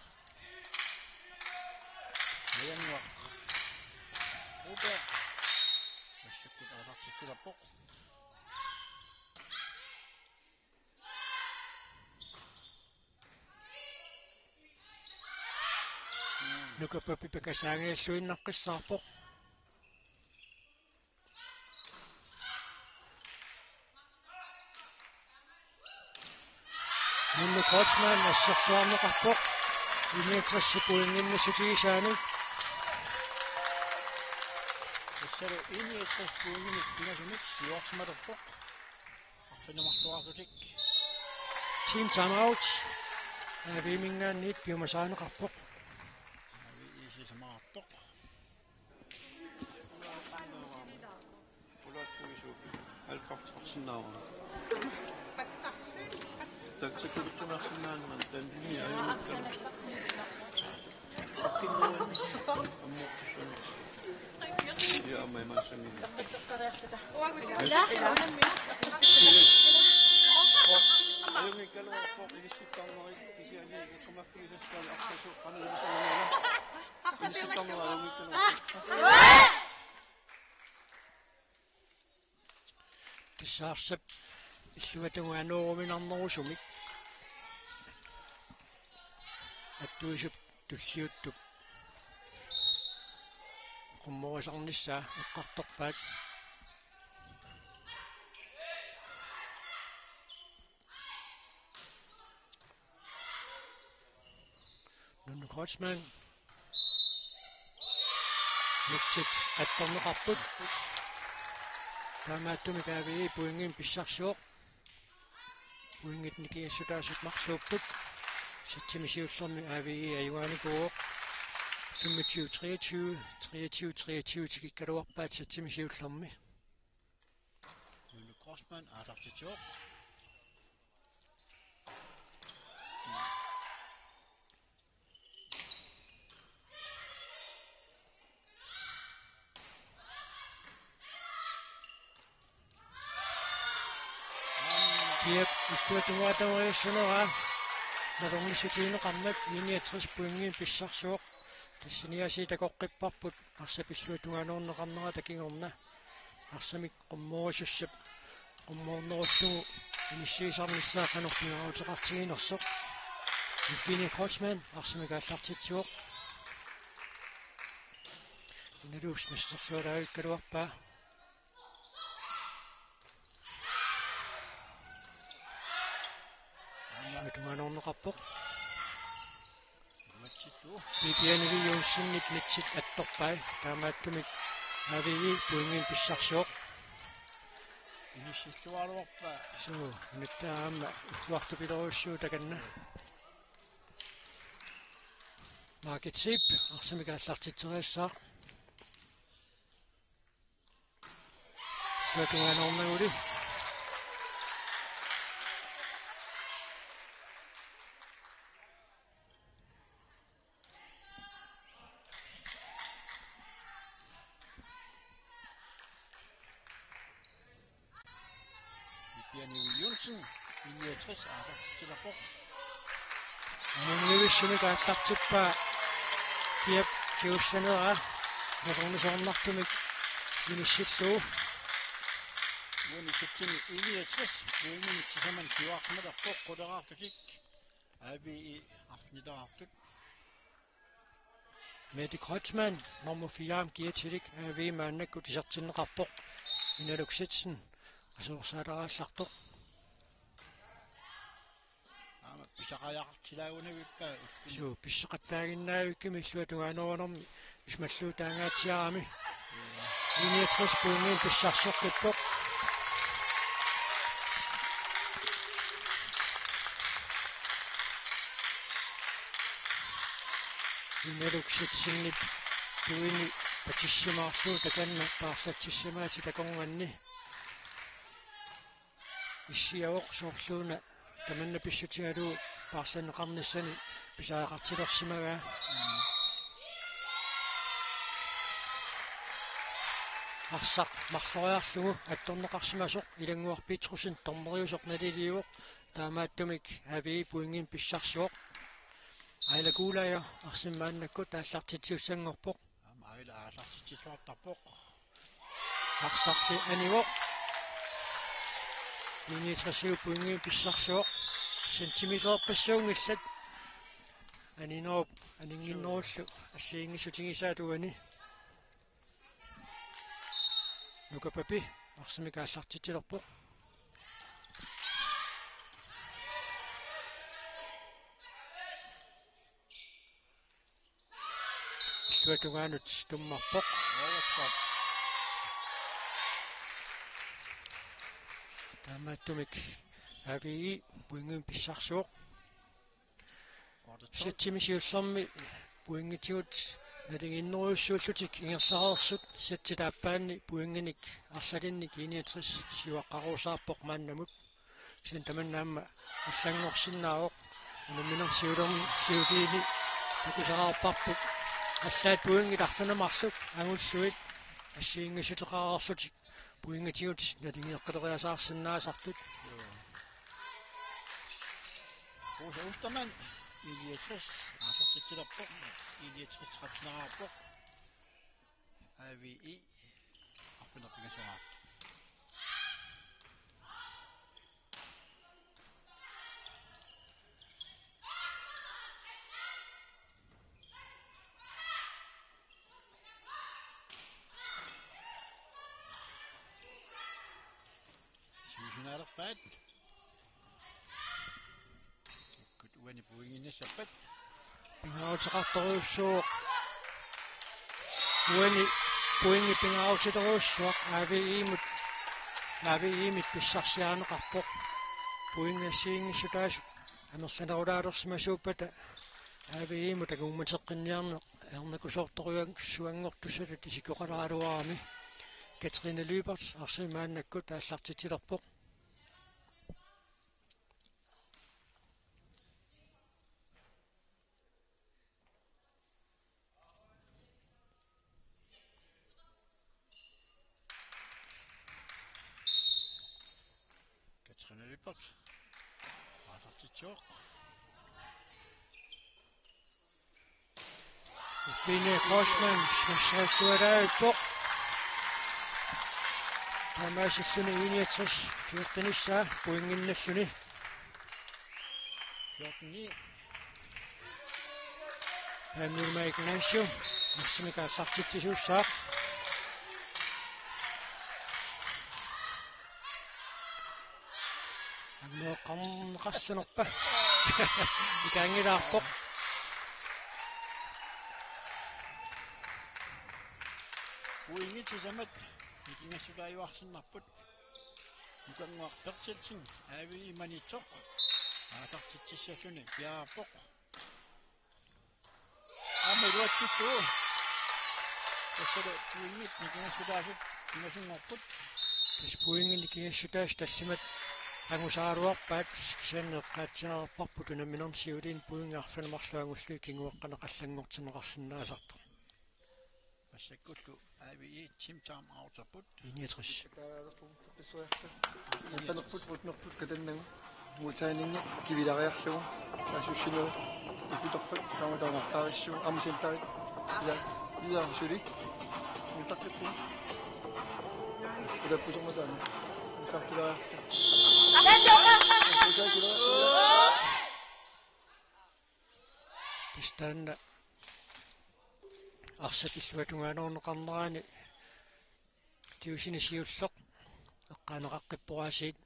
Leannuaq Upe massakkut aasartitsulappoq nukappapi pakasaangialluinnaqqissaarpoq Nunnu Grossman assersuarneqarpoq 69 puinginnassutigisaanu Tassalo 61 puinginik pinasumik siuarsimalerpoq arsinumarluarlutik team timeout avimingaanniit piumasaaneqarpoq iisisamaartoq Alkaftarsinnaavana. таксакулуттунаарсинааннан танжини аюуккана я аммай маасами аюуми калуа поқилисситтарнери кисиани комаффигисаскаал арсасу қанерисуунаа тиссаарсап иллуатунгуанууруминарнерусумик аттуисуп туллиуттук qummorisarnissaa eqqartorpaat Nunnu Kreutzmann mitsit attorneqarput taamaattumik aavii puingin pissarsuoq puingit nikiassutaasut marluupput satsimisiullermi aavii ayuaanikuuq 25-23 tikikkaluarpaat satsimisiullermi Nunnu Kreutzmann aasartitsuoq Kiep исsuatungуатамаиссунера налорнисутиинеқарнат 69 puingin pissarsuoq тассиниаси такоққиппарпут арсапиллуатунгаанернеқарнера такингорна арсамик қуммуусуссап қуммуорнеруллугу иниссиисарниссаа қанорфинераутеқартигинерсоқ Евгений Крeutzmann арсамикааллартитсуоқ иналуус миссерлуалаавиккалуарпаа исsuatungааnerneқарпоқ Bibianivi Jonssonit mitsit attorpai taamaattumik avigi puingin pissarsuoq инисиллуаруарпа so nuttaama uartupileruussuu takanna marketsip arsamikaallartitseriassaa исsuatungaanerneruli Bibianivi Jonssen 69 aasartitsilaqoq Nunnivissunikaallartippaa kiap kiussanera naqornisoornartumik inissilluu Vuonna 69 vuonna tisaman kiuarnerpoq quleraartukik AVI arnitaartut Mette Kreutzmann nummer 4 gietilik AV maannakku tisartinneqarpoq inaluksitsen асуурсаалераллартоқ аама писақаяартилаагунавиппаа суу писсеқаттаагиннаавиккими иллуатугаанерунерми исмаллуу таангаатсиарами 69 puingin pissarsorlippoq inaluksitsinник tuini patissimaarluu takanna paarlatsissamaati takornganni иссиавоқ соорлууна таманна писсутигалуу паарланеқарниссани писаақартилерсимагаа арсақ марлориарлугу атторнеқарсимасоқ илангуарпиитрусин торнериусоқ налилиуоқ таамааттумик ави пуингин писсарсуоқ айлагуулая арсимааннакку тааллартитсиуссангорпоқ аама аила аасартитсуартарпоқ арсарли аниуоқ Initræsiv puingin pissarsuoq sentimeterpassuungillat aninoob aninginnerullu assiingissutigisaatuani nukapapi arsimikaallartitilerpoq illuatugaanut tummarpoq таамааттумик авии пуингин писсарсуоқ сатсимисиуллерми пуингитигут налигиннеруйуссууллутик ингерлареерсут сатсилааппаанни пуингиник арлалинник 69 сиуаққарусаарпоқ мааннамут sen tamen amma allangorsinnaavoq anamminern siugiini takusaraapparput аллаат пуингиларфинамарлук агуллуит ассиингисутеқарарлутик пуингатигутис налингеққилериасаарсинаасартут Uustamän ilietris asortitilappoq ilietris qatsinaraarpoq AVI arfinerpigasaraaq Siusinaalerpaat Wani puinginissappat пингаутеқарторуссууq puingi pingaautiteruussuaq aaviimit писсарсиаанеқарпоқ puingassiingissutaasut амерланерулаалерсимасууппата aaviimut агумматеққинниарнеқ эрнакусоорторуан суангортуссалут исикоқалаалуарами Katrine Lübert арсимааннаккут тааллартитилерпоқ Katrine Lübert asortitioq Fine Grossman смассерсуалааппоқ Тамасиссуни 61 14 puinginnassuni 14 Hamilma Ignacio массимикааллартитсисууссаақ аммеэққарнеқассанерпа икаангилаарпоқ puingitisamat ikingassulaayuarsinnarput nukanguarpertilsin AVI manitsoq aasartitsissalluni piaarpoq аммелуатситтуу тэсэлэ puingit ikingassulaasut kingasungorput тас puingini кингассутаас таллимат ангусааруарпаат кисаанеэккаатсинаарпарпут унаминерсиулин puingaarфанамарлуангуллуи кингуаққанеқаллангортинеқарсинаасартор ассаккуллу AVI team time outerput 69 Янтанерпут рутнерпут катаннагу мутаанинги кивилариарлугу саасуссинери икуторпут тааматаанартаариссуу амсилтарит я сули митаккиппу удаппусоматаани сартулаа тистанна арсапиллуатунгаанернеқарнераани тиусинисиуллеқ эққаанеқаққиппораасиит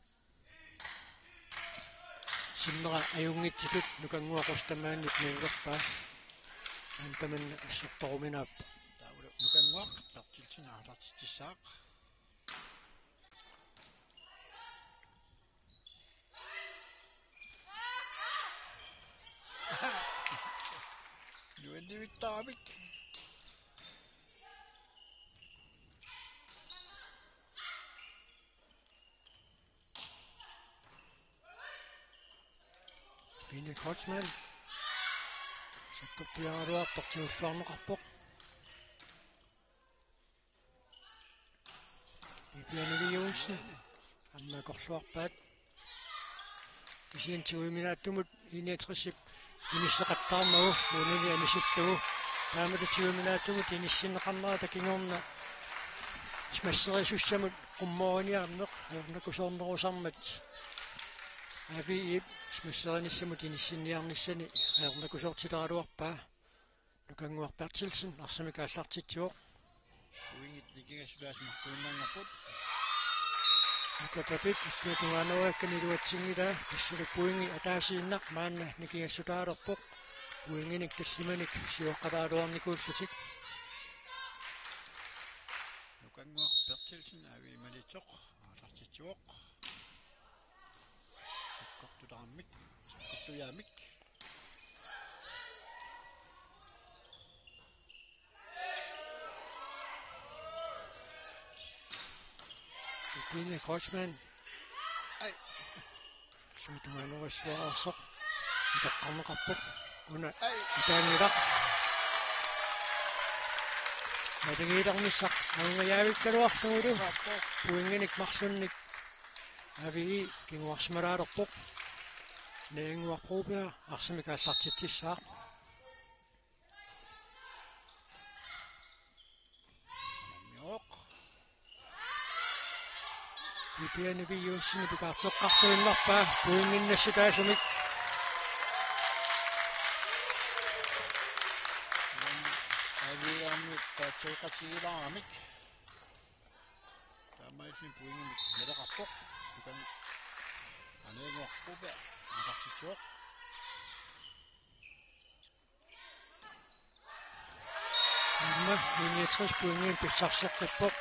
синнера аюнгитситут нукангуақустамааннит нуулерпаа антаман ассорторуминааппа таавалу нукангуаққиппартилсина аалартитсаақ нуэлливиттарамик Fine Kotsman саккуппиаруартортиуссуарнеқарпоқ Бибиани Юнсен аммакорлуарпаат кисиантиуиминааттумут 61 инissеқаттаармагу мунили анисиллугу таамататиуиминааттумут иниссинеқарнера такингорна смассерисуссамут қуммоониарнеқ накусоорнерусармат AVI смассеринissамут иниссинниарниссани аернакусоортилаалуарпаа нукангуарпартилсен арсамикааллартитсуоқ puingit ikingassulaasмаркуиннангапут Никотапит иссуутугаанеруакканилуатсингила тассалуппуинги атаасииннақ маанна никигассутаалерпоқ пуингиник таллиманик сиоққалаалуарникууллутик нукангуарперtilsin AVI manitsoq aasartitsuoq саккортулараммик саккортуяамик Fine Kotsman ай суутуганерissуарсоқ итаққарнеқарпоқ уна итаанилақ надигииларниссақ аунгаяавиккалуарлугулу пуингиник марсунник ави кингуарсмалаалерпоқ неингуарпруупиа арсимикааллартитсissаа Ипиани виюнсини пикаартеққарсуиннарпаа пуингиннассутаасумик авиамит татоқатигилаарамик тамайсин пуингимик нелеқарпоқ тукан анеэнуарпупа нақартитсуоқ амма юниэтрис пуингин писсарсеққиппоқ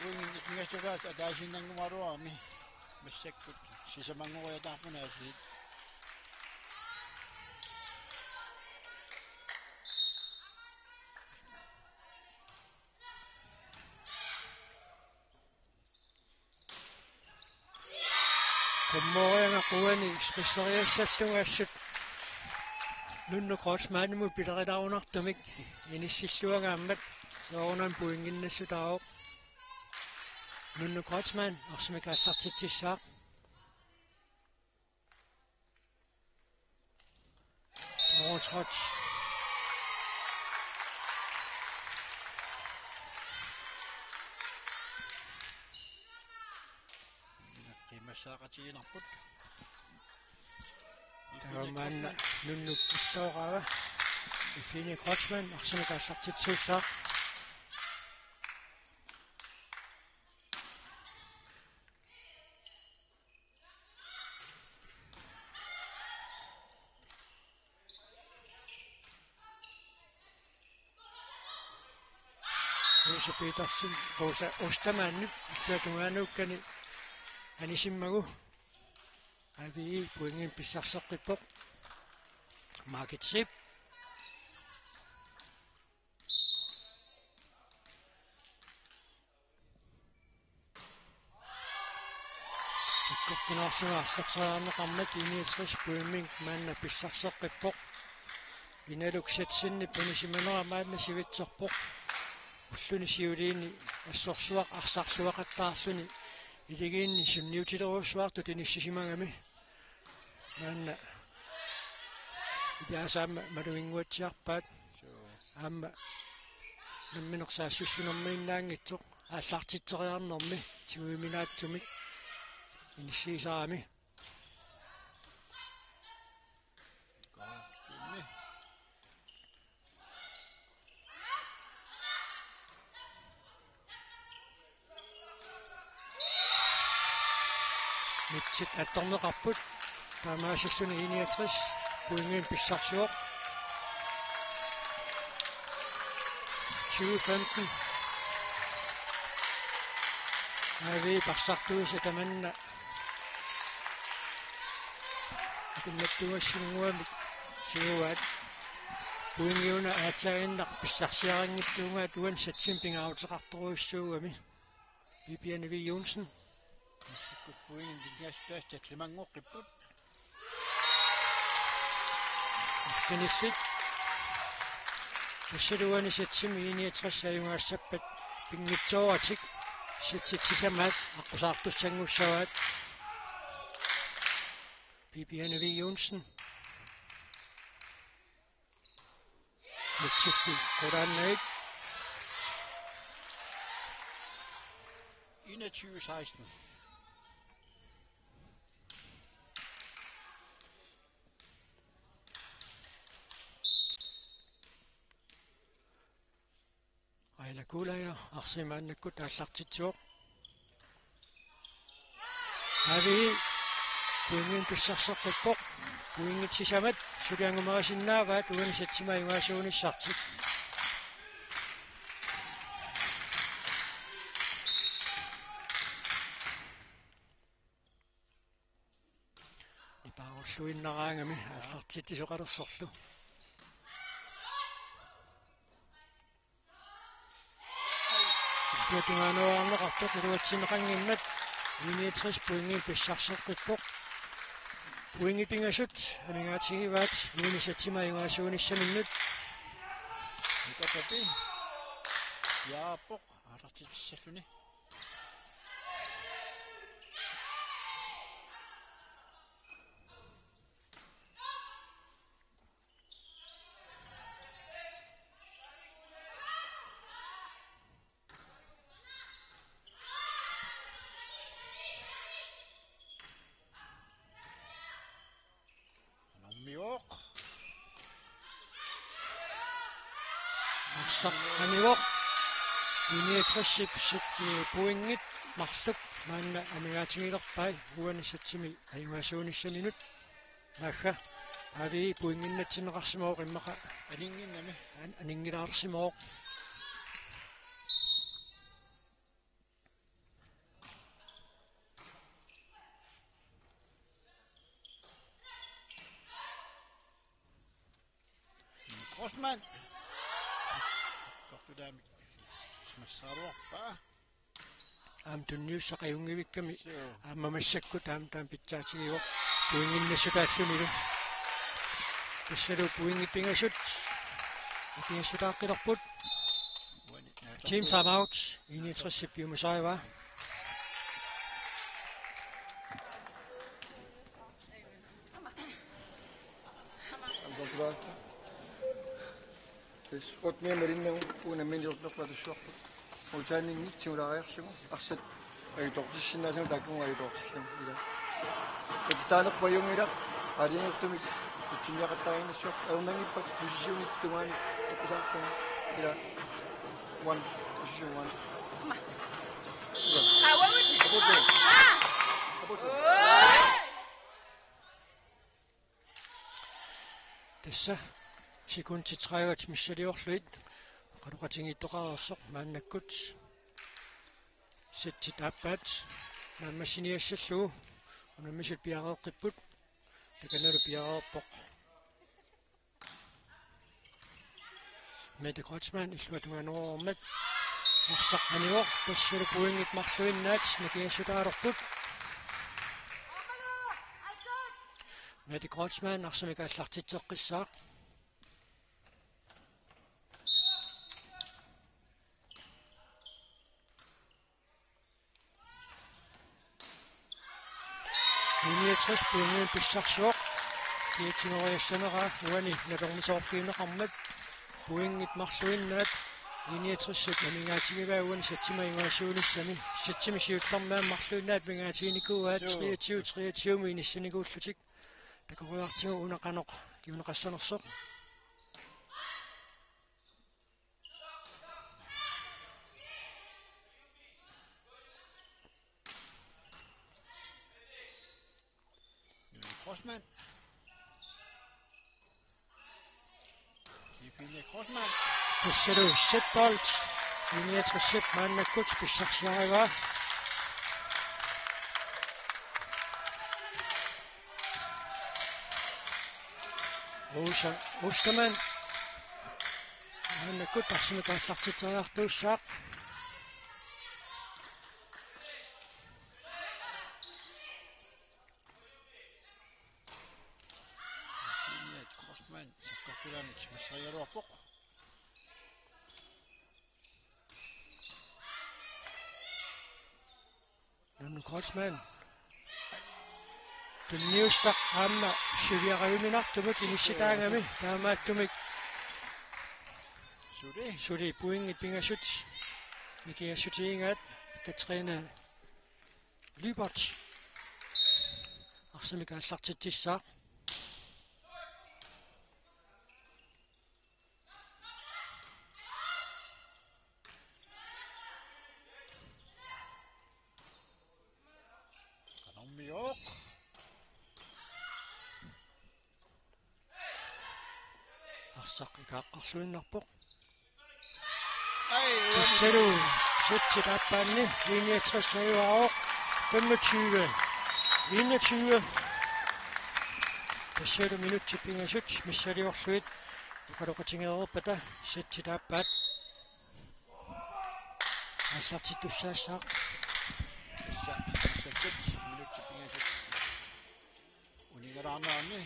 пуингин нингасугаат атаасиннангумаруами массаккут сисамангуриатаарпунаасиит коммориана куани спессариассаллугаассут нунну кросмаанму пилерилаарунартумик иниссиллуагааммат соорунан пуингиннассутаавоқ нунну кросмаан арсимикааллартитсissаа Троц массаақатигинарпут таамаанна нунну писсоорава ифини кросмаан арсимикааллартитсуссаа Rosa Petersen, Rosa Ostermann, Иллуатунгаанууккани анисиммагу ави пуингин писсарсеққиппоқ market ship сиккорпинаарсугаарлатсаарнеқармат иниатрис пуимминг маанна писсарсеққиппоқ иналуксатсинни панисиманера маанна сивитсорпоқ уллуни сиулиини ассорсуақ арсаарлуақаттаарлуни илигиинни сунниутилеруссуарту тиниссисимагами маанна идиасаама малуингуатсиарпаат аама намминерсаассуссунэрмииннаангитсоқ ааллартитсериарнэрми тигуиминаатсумик иниссисаами митсит атторнеқарпут таамаасиллуни иниатрис пуингин писсарсуоқ 2015 ави парсартууса таманна акумматтуассунгуами тигуат пуингиуна аатсаагиннар писсарсиарангиттуунгаат уан сатсим пингаутеқарторуиссуугами ипианеви Юнсен пуингин дингастаас татлимангоққиппут финишит Писсалуани сатсими иниатрис аюнгаассаппат пингитсооратик ситсисамаат аққусаартуссангуссаваат Ипианеви Юнсен митсилли қурааннагит 21-16 Aila kuulaya arsimaannakku taallартитсуоq avi puingin pissarserqippoq puingitsissamat suliangumarasinnaavaat uganisatsimaiugaasuunissartik ipaarullуиннараангами ааллартитсисоqalersorlu Иллуатунгаануарнеқартоқ илуатсинеқангиммат 69 poingi pissarseqqippoq poingi pingasut amingaatigivaat niinisattima iungaasuunissaminnut Mikapapi. Yaapok. Arartitsalluni. Miok. Marsaq anivoq 69 poingit marsuk maanna amingaatigilerpai uanisatsimi iungaasuunissaminut naagga avi poinginnatsineqarsimooq immaqa Aninginnami. aningilaarsimooq Grossman. Kortudami. Smassaruarpa. am tunniussaqayungivikkami So. aamamassakku taam pitsaatigivoq puinginnassutaallunilu tassalu puingipingasut ikiassutaaqqilerput team timeout 61 piumasaiva Albaltuata. Kes rotmia marinnagu una minjortorpatusuarput. Ultaaningi tiulariarsigu arsat agitortissinnaasam takkunga agitortissamu ila. Katitaanerpajungila aliangertumik utsinniaqattarinnassuaq aunangippak positiunit tungaani tokusaarsamu ila 1 position 1. tassa sekunti 30 missaliorluit qaluqatingittoqarersoq maannakkut sitsit appat nammassiniassallugu unammisut piareeqqipput takanalu piareerpoq Mette Kreutzmann illuatunganorormat marsaq anivoq tassalu puingit marluinnaat nakiassutaalerput Mette Kreutzmann arsamikaallartitseqqissaaq Niiatris puingin pissarsuoq kiitsinoriassanera uani napermisoorfiineqarmat puingit marluinnaat niiatrissut amingaatigivaauani satsima iungaasuunissami satsimi siullarmaa marluinnaat mingaatiginikuaat 23 miinissanikullutik takoriartigu unaqanoq kiuneqassanersoq Grossman. Kifine Grossman. tassalu setbolt niiatrissut maannakkut pissarsiariva Uskaman maannakkut arsimikaallartitseriartuussaaq Kifine Grossman. Sakkortudami. Smassaruarpoq. Nunnu Kreutzmann tunniussaq aamma suliaqaluminartumik inissitaangami taamaattumik suli puingit pingasut nikiassutiingaat Katrina Lybert arsimikaallartitsissaaq Miok. арсақ икааққарлуиннарпоқ Ай, тассалу ситсит аппаанни линиатрissаюароқ 25 21 тассалу минутсиппингасут миссалиорлуит оқалоқатингеерпата ситсит аппаат аллартиттуссаассаақ Neranaani.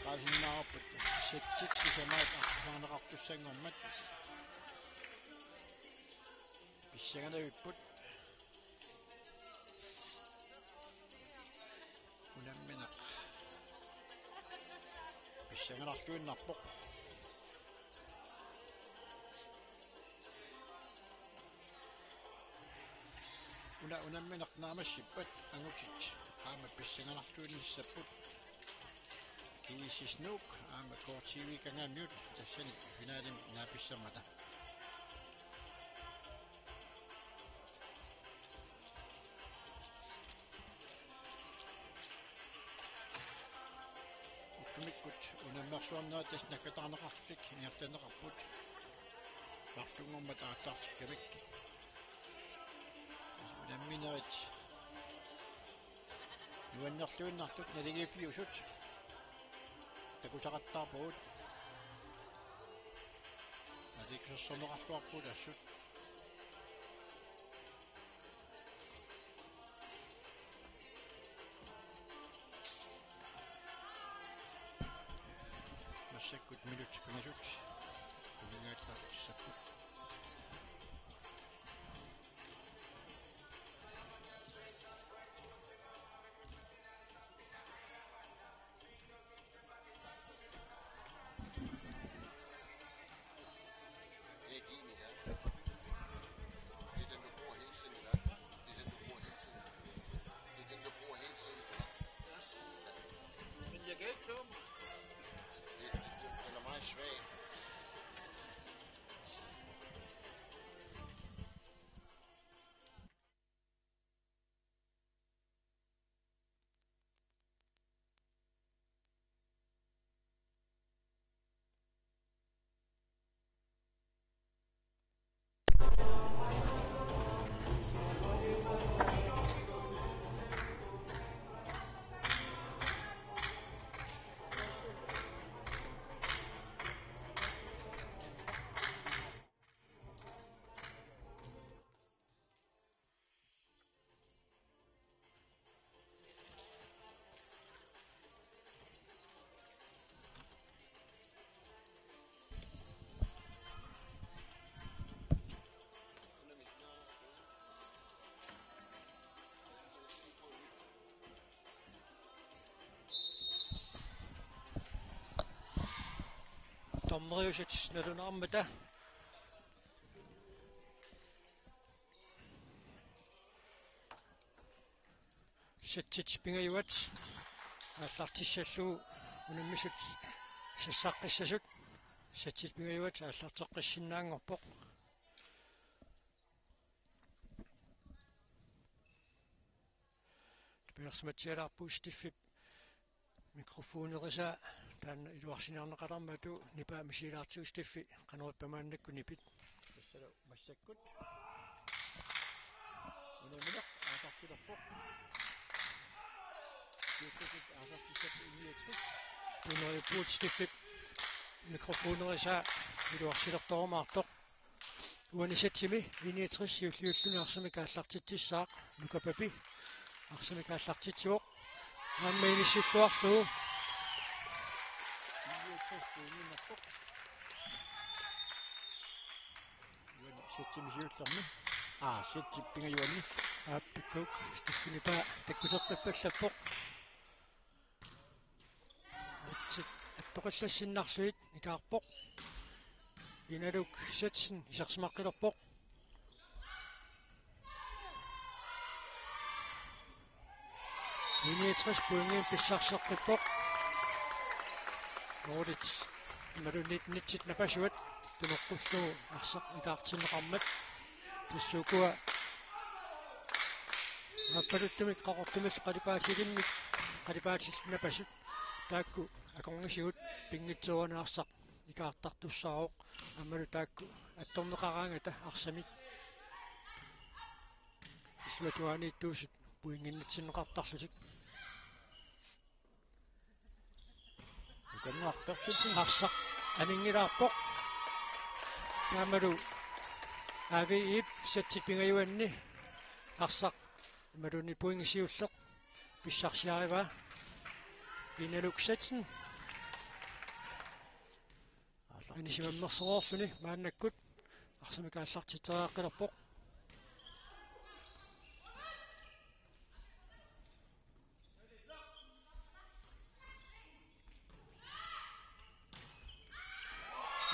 Qasinnaarput settit kisamaat arsaanaqartussangormat. Pissanganaviput. Unamminaq. Pissanganartuinnarpoq. Unamminaq naamassippat angutsit. Aamat pissanganartuinnissaput. Kiisisnuuk aamat koortiivikangaamiut tassani finaalim naapissamata. Ukkumikkut unammersuarnaat nakataarneqartik iartaneqarput. Partungormat aattartikkamik. Unamminerit nuannerluinnartut naligiippiusut. Takutaqattaarpuut. Naliksersorneqarluarpuut assut. Massakkut minut pingasut. Kulingaatlaartissaput. Tomriusit nerunarmata. Settit pingayuat. Аллартиссаллу унаммисут сассаққиссасут. Settit pingayuat аллартеққиссиннаангорпоқ. Персматсиалаарпуустиффип микрофонериса таан илуарсинаарнеқалармату нипаа мисилаартиустиффи канеруппамааннакку нипит тассала массаккут унаминақ аасартилерпоқ киэккут аасартиссат иниатрис унерипуутстиффип микрофонериса илуарсилерторумаартоқ уанисатсими иниатрис юллиуллуни кааллартитсissaaq нукапапи кааллартитсуоқ аммаинissуллуарлуу сетсимисиуллерми сеттиппингаюанни ааппиккук стиффинипа таккусертаппаллаппоқ атсит аттоқаллассиннарлуит икаарпоқ иналук сетсин исерсимаққилерпоқ иниатрис пуингин писсарсеққиппоқ Audit marunit nitsit napasuat tunoqqullu arsaq ikaartinneqarmat tussukua appaluttumik qaqortumil qalipaatigimmik qalipaatil napasut taakku akongisigut pingitsuanaarsaq ikaartartussaaroq ammalu taakku attorneqaraangata arsamik isuatuaniittuusut puinginnitsinneqartarlusik Arsaq aningilaarpoq taamalu aviip satsit pingayuanni arsaq maluni puingisiulleq писсарсиарива инелуксатсин анисимаммерсороорлуни мааннаккут арсамикааллартитерааққилерпоқ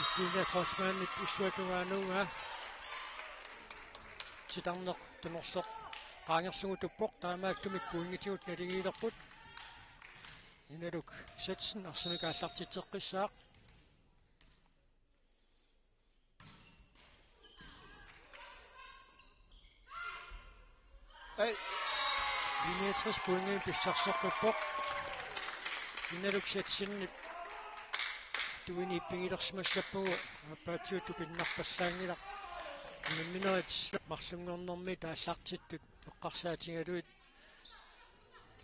иффине косманит исуатугаануга ситарнеқ тунерлоқ qaangerlugu tuppoq taamaaktumik puingitigut naligiilerput inaluk satsen arsamikaallartitteqqissaaq Ei, 69 puingin pissarserpuppoq inaluk satsenni tuini pingilersmassappugu appaatiutu pinnarpallaangilaq minnoit mарлунгорнэрми тааллартиттут эққарсаатингалуит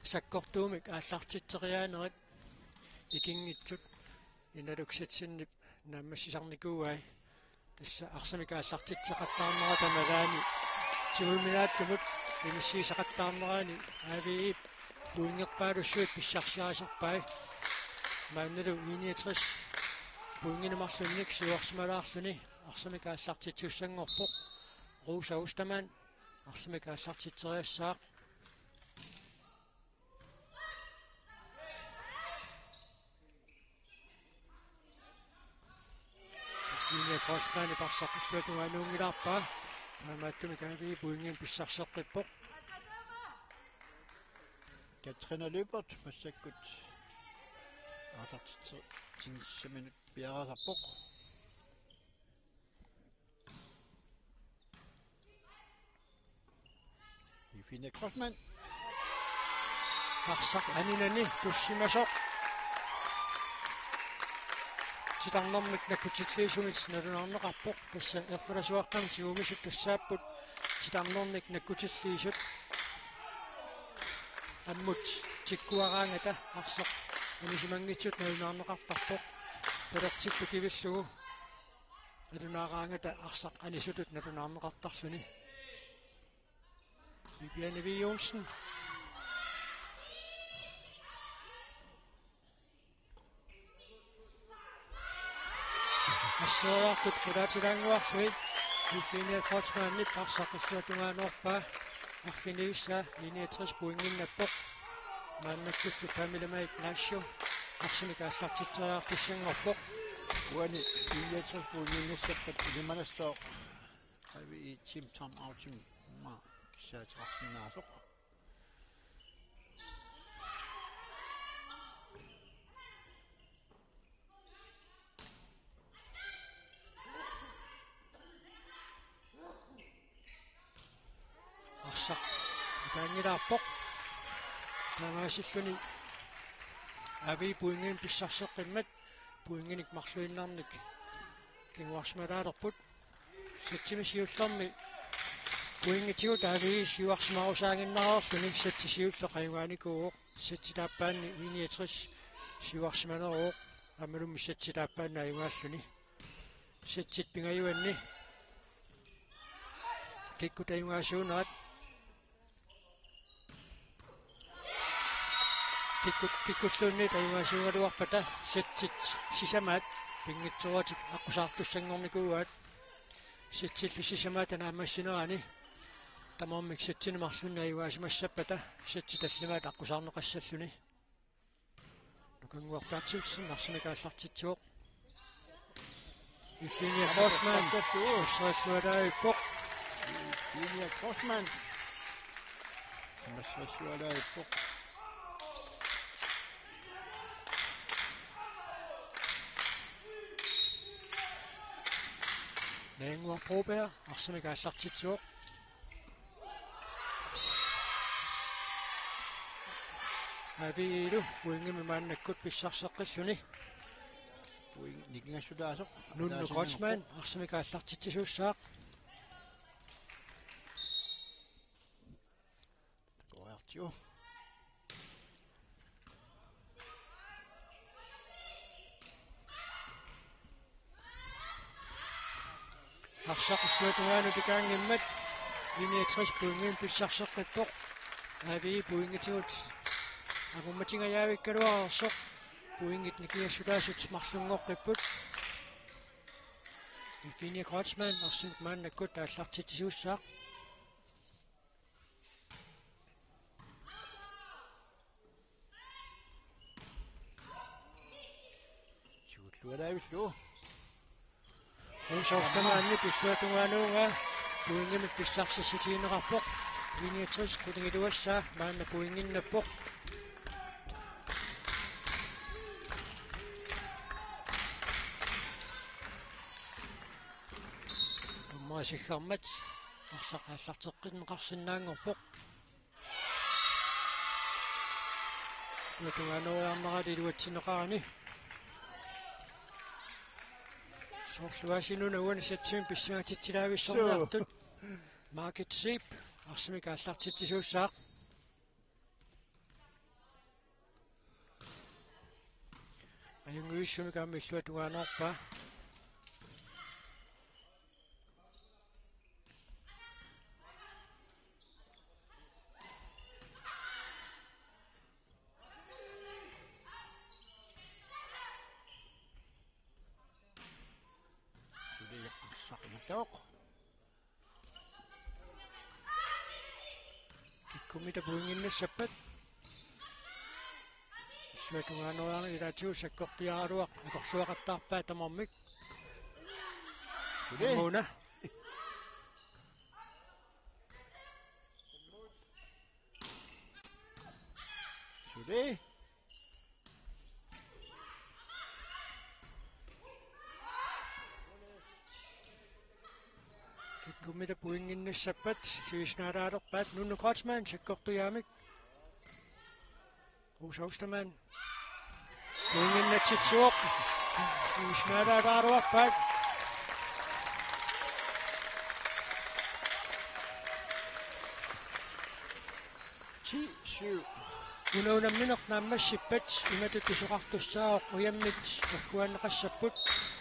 саккортуумик ааллартиттериаанерит икингитсут иналуксатсиннип нааммассисарникууай тасса арсамика ааллартитсеқаттаарнера тамалаани сиулминааттумут имиссиисақаттаарнерани аавиип пуингерпаалуссуит писсарсиарисерпай маанналу 69 пуингинамарлунник сиуарсималаарлуни арсамика ааллартитсуссангорпоқ рууса устаман арсамика ааллартитсериассаақ сине космани парсаққиллуатугаануунгилаарпаа мааттумик аавии пуингин писсарсеққиппоқ Katrina Løbert massakut ааллартитсер тинссаминут пиарасарпоқ Ifine Crossman арсақ анинани туссимасоқ ситарнэрмик наккутиллиисумит налунаарнеқарпоқ тасса ерфаласуаққам тиумисут тассааппут ситарнэрник наккутиллиисут аммут тиккуараангата арсақ анисимангитсут налунаарнеқартарпоқ талертикку кивиллугу налунаараангата арсақ анисутут налунаарнеқартарлуни Viviane V. Jonsen. Assaaqut qulaatilaanguarlui Viviane Forsmanni parsaqilluatungaanорпаа арфиниуssa 69 puinginnappoq maannakkullu familama Ignacio арсимика ааллартитсериарписсангорпоq uani 64 puinginnassappat ilimanassoo avi team time outing ma kisaatirarsinnaasuq арсақ таангилаарпоқ таамаасиллуни ави пуингин писсарсеққиммат пуингиник марлуиннарник кингуарсмалаалерпут сатсимисиуллерми пуингитигут ави сиуарсимарусаагиннараарлуни сатсисиуллеқаюгааникууоқ сатситааппаанни 69 сиуарсиманерооқ амалумми сатситааппаанна аюгааллуни сатсит пингаюанни киккутаюгаасуунерат киккуллуунни таюгаасуугалуарпата сатсит сисамаат пингитсуатик аққусаартуссангорникууаат сатсилли сисамаат анаамассинерани тамааммик сатсинемарлунна аюгаасимассаппата сатситаллимаат аққусаарнеқассаллуни нукангуарпаатсилсин арсимикааллартитсуоқ Ifine Crossman сэрсуалаиппоқ Ifine Crossman сэрсуалаиппоқ Nængua Broberg арсимикааллартитсуоқ авиилу уингими мааннаккут писсарсеққиллуни puing nikingassulaasuq Nunnu Crossman арсимикааллартитсуусsaaq Goartio арсақиллуатугаanu пикаангиммат 69 puingin pissarseqqippoq ави puingitигут агумматингаяавиккалуарерсоқ puingit nikiassutaasut marlunngorqipput Ifini Kreutzmann arsut maannakut aallartitisuussaaq Suutlualaavillu Uusauskamaanni pilluatungaanunga puingimik pissarсиссутиинеқарпоқ виниатрис кулингилуассаа маанна puinginnappoq сиххармат арсақааллартеққиннеқарсинаангорпоқ нутугаануарнерали илуатсинеқарани соорлуасинуна уанисатсиун писсагатитсилаависсорнаартут market sheep арсимикааллартитсисууссаақ аюнгуиссумикааммиллуатугаанерпаа Kikkumita puinginnassappat иллуатугаануарни илаатиуссаккортиааруақ акорсуақаттаарпаа тамармик муна Sude Kikkumita puinginnassappat siisnaalaалерпаат Nunnu Kreutzmann sakkortujaamik Uusaustamaan puinginnatsitsuoq siisnaalaalaruarpaat Unaunammineq naammassippat imatuttusoqartussaaoq uyammit akkuanneqassapput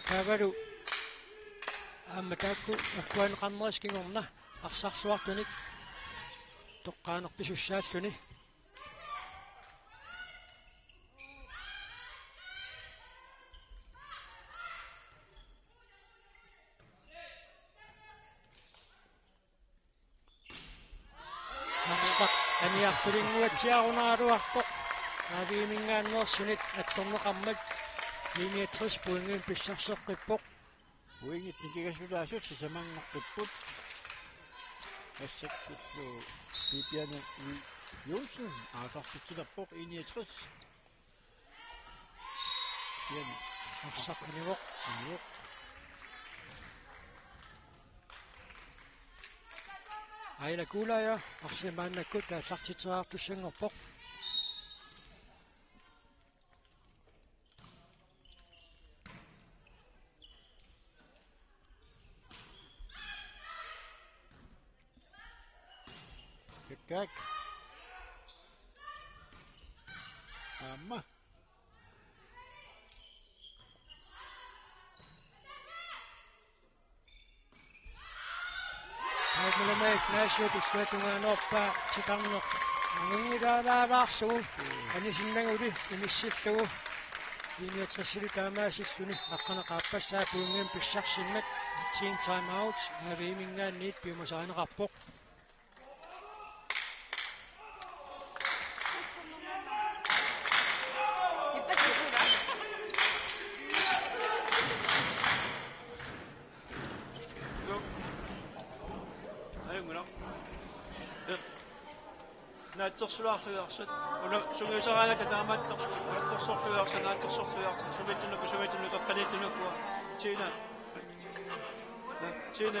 taavalu аамматаакку аккуанеқарнерискингорна арсарлуартуник тоққаанерписуссааллуни арсақ аниартулингуатсиарунааруартоқ аавиимингааннерсунит атторнеқармат линиатрис пуингин писсарсеққиппоқ Puingit nikigasulaasut sisamangorqipput ассаккуллу пипиана юусын аатартитсилерпоқ иниатрис киан арсаққаниоқ аниоқ айла кулая арсимааннаккут тааллартитсеартуссангорпоқ Kak. Amma. Aimelemeit naisut issuatungaanерпаа сикарнеқ ангингилаалаалаарсугу анисиннагули инисsillugu иниатрисили таамаасиллуни аққанеқааппассаа пуингиим писсарсиммат team time out авиимингаанниит пиумасаанеқарпоқ наатсерсулаарлуиарсут уна сунгисараангата таамааттоқ наатсерсорлуиарса сумиттунуку эққалиттунукуа чина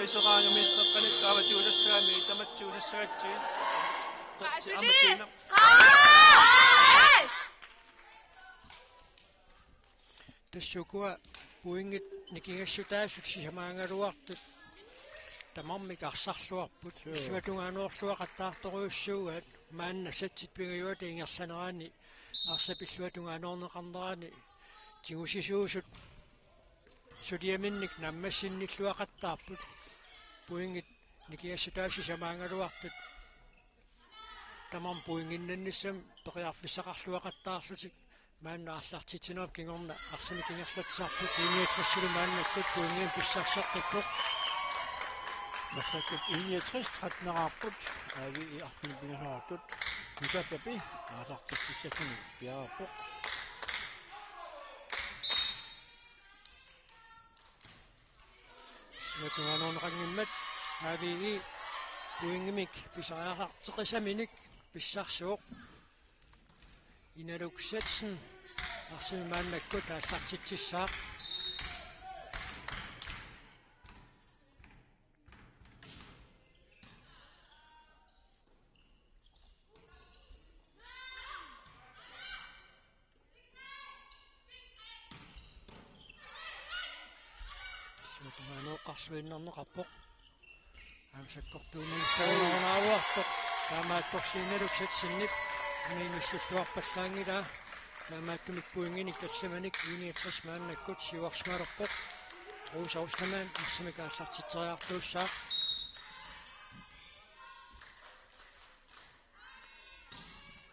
исераангами эққалиттааватиулассаами таматсиулассагатсиин аматсиина тассукуа puingit nikingassutaasut sisamaangaluartut тамармик арсарлуарпут иллуатунгааnuorluaqattaartoruussuugaat маанна сатситпигаюата ингерланераани арсапиллуатунгааnuorneqarnerani тигусисуусут сулиаминник наммассинниллуақаттаарпут puingit nikiassutaassi samaangaluartut тамам пуингиннанниссам пеқиарфиссақарлуақаттаарлутик маанна арлартитинерп кингорна арсими кингерлатсаарпут линиатриссулу мааннаккут пуингиин писсарсаққиппоқ Masakit ini terus hat naraput awi akhir binatut juga tapi ada kecil ni biar pok сутуаноонеқангиммат аавии пуингимик писариақартеқисаминик писсарсуоқ иналуксатсин арсими мааннаккут ааллартитсissaaq сутуаноққарсуиннарнеқарпоқ аамсаккортуунниссаунааруартоқ таамаатторлииналуксатсиннип минуссуллуарпаллаангила таамааттумик пуингиник талламаник 69 мааннаккут сиуарсмалерпоқ руусаустамаан арсимик ааллартитсериартууссаа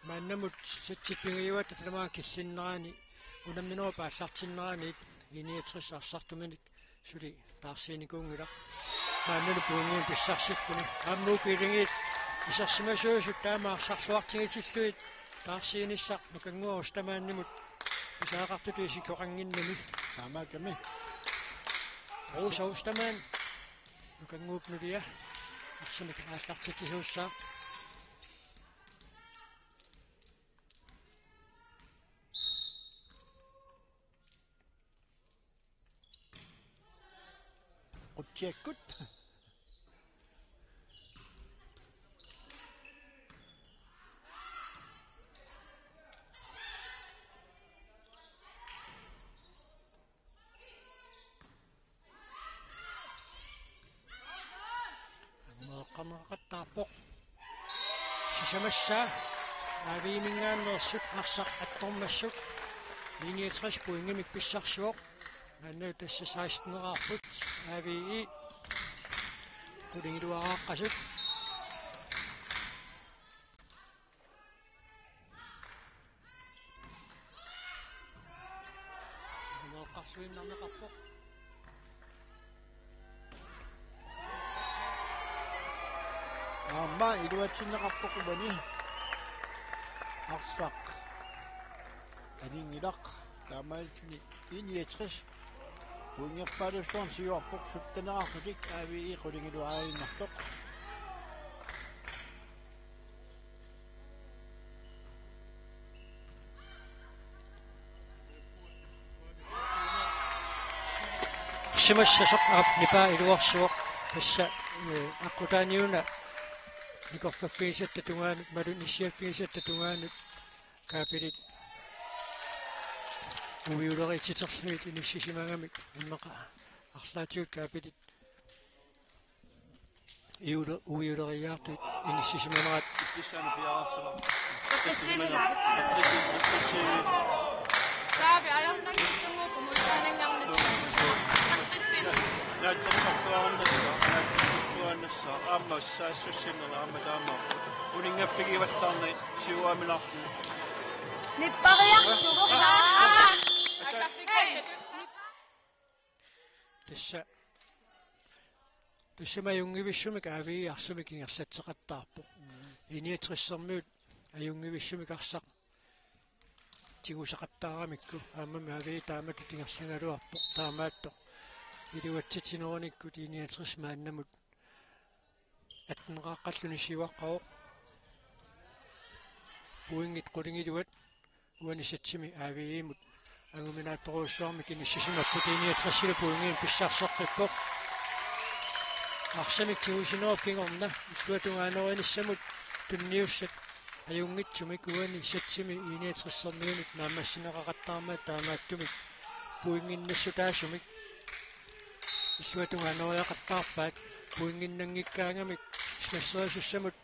мааннамут сатсиппингиуат татамаа киссиннераани унамминера пааллартиннераани 69 арсартуманик сули таарсиникуунгила мааннали пуингиин писсарсиллуни ааммуукилингиит исарсимасуусут таамаарсарлуартигитиллуит таарсииниссақ макангуус тамааннимут исаақартуту исикоқангиннами tamakami руусаустамаан макангуупнулиа арсимик ааллартитисууссаа utjekut qanaqattaarpoq sisamassa aaviimingaannerssut arsaq attormassuk 69 puingimik pissarsuoq anna tassa 16-neraarput aavii qulingiluaraqqasut qarsuinnarneqarpoq amma iluatsinneqarpoquvani arsaq aningilaq taamaaltuni 69 puingerpaalussuarn siuarpoq suttaneraartutik aavii qulingiluaarinnartoq simassasoq aapnipa iluarsuoq tassa aqutaaniuna nikorfaffigisattatунгаанут малун иссиаффигисаттатунгаанут кааpilit уиулерититерлуит иниссисимагамик уннеqa арлаатиут кааpilit уиулериаартуит иниссисиманерат Tissaani piaartala. Saabi ajornagitsungu pumultaanangarnissu Naatsorsortuarannassa aammassaasussinnerla aamataama uningaffigivallarni siuaamilartu nippariarturuqa тассамаюнгивиссумик аавии арсумик ингерлатсеқаттаарпо иниатрissермиут аюнгивиссумик арсақ тигусақаттаарамикку ааммами аавии таамату тингерлангалуарпо таамаатто илуатситинерониккут иниатрис мааннамут аттенеқаққаллуни сиваққаоқ пуингит қулингилуат уанисатсими аавиимут агуминаатторуссуарми киниссисимаппут иниатриссилу пуингиин писсарсеққиппоқ арсамик тиусинерп кингорна иллуатунгаанеринissамут тунниуссат аюнгитсумик уани сатсими иниатриссернуунут наамассинеқақаттаарма таамааттумик пуингиннассу таасумик иллуатунгаанериақаттаарпаат пуингиннангиккаангамик смассерисуссамут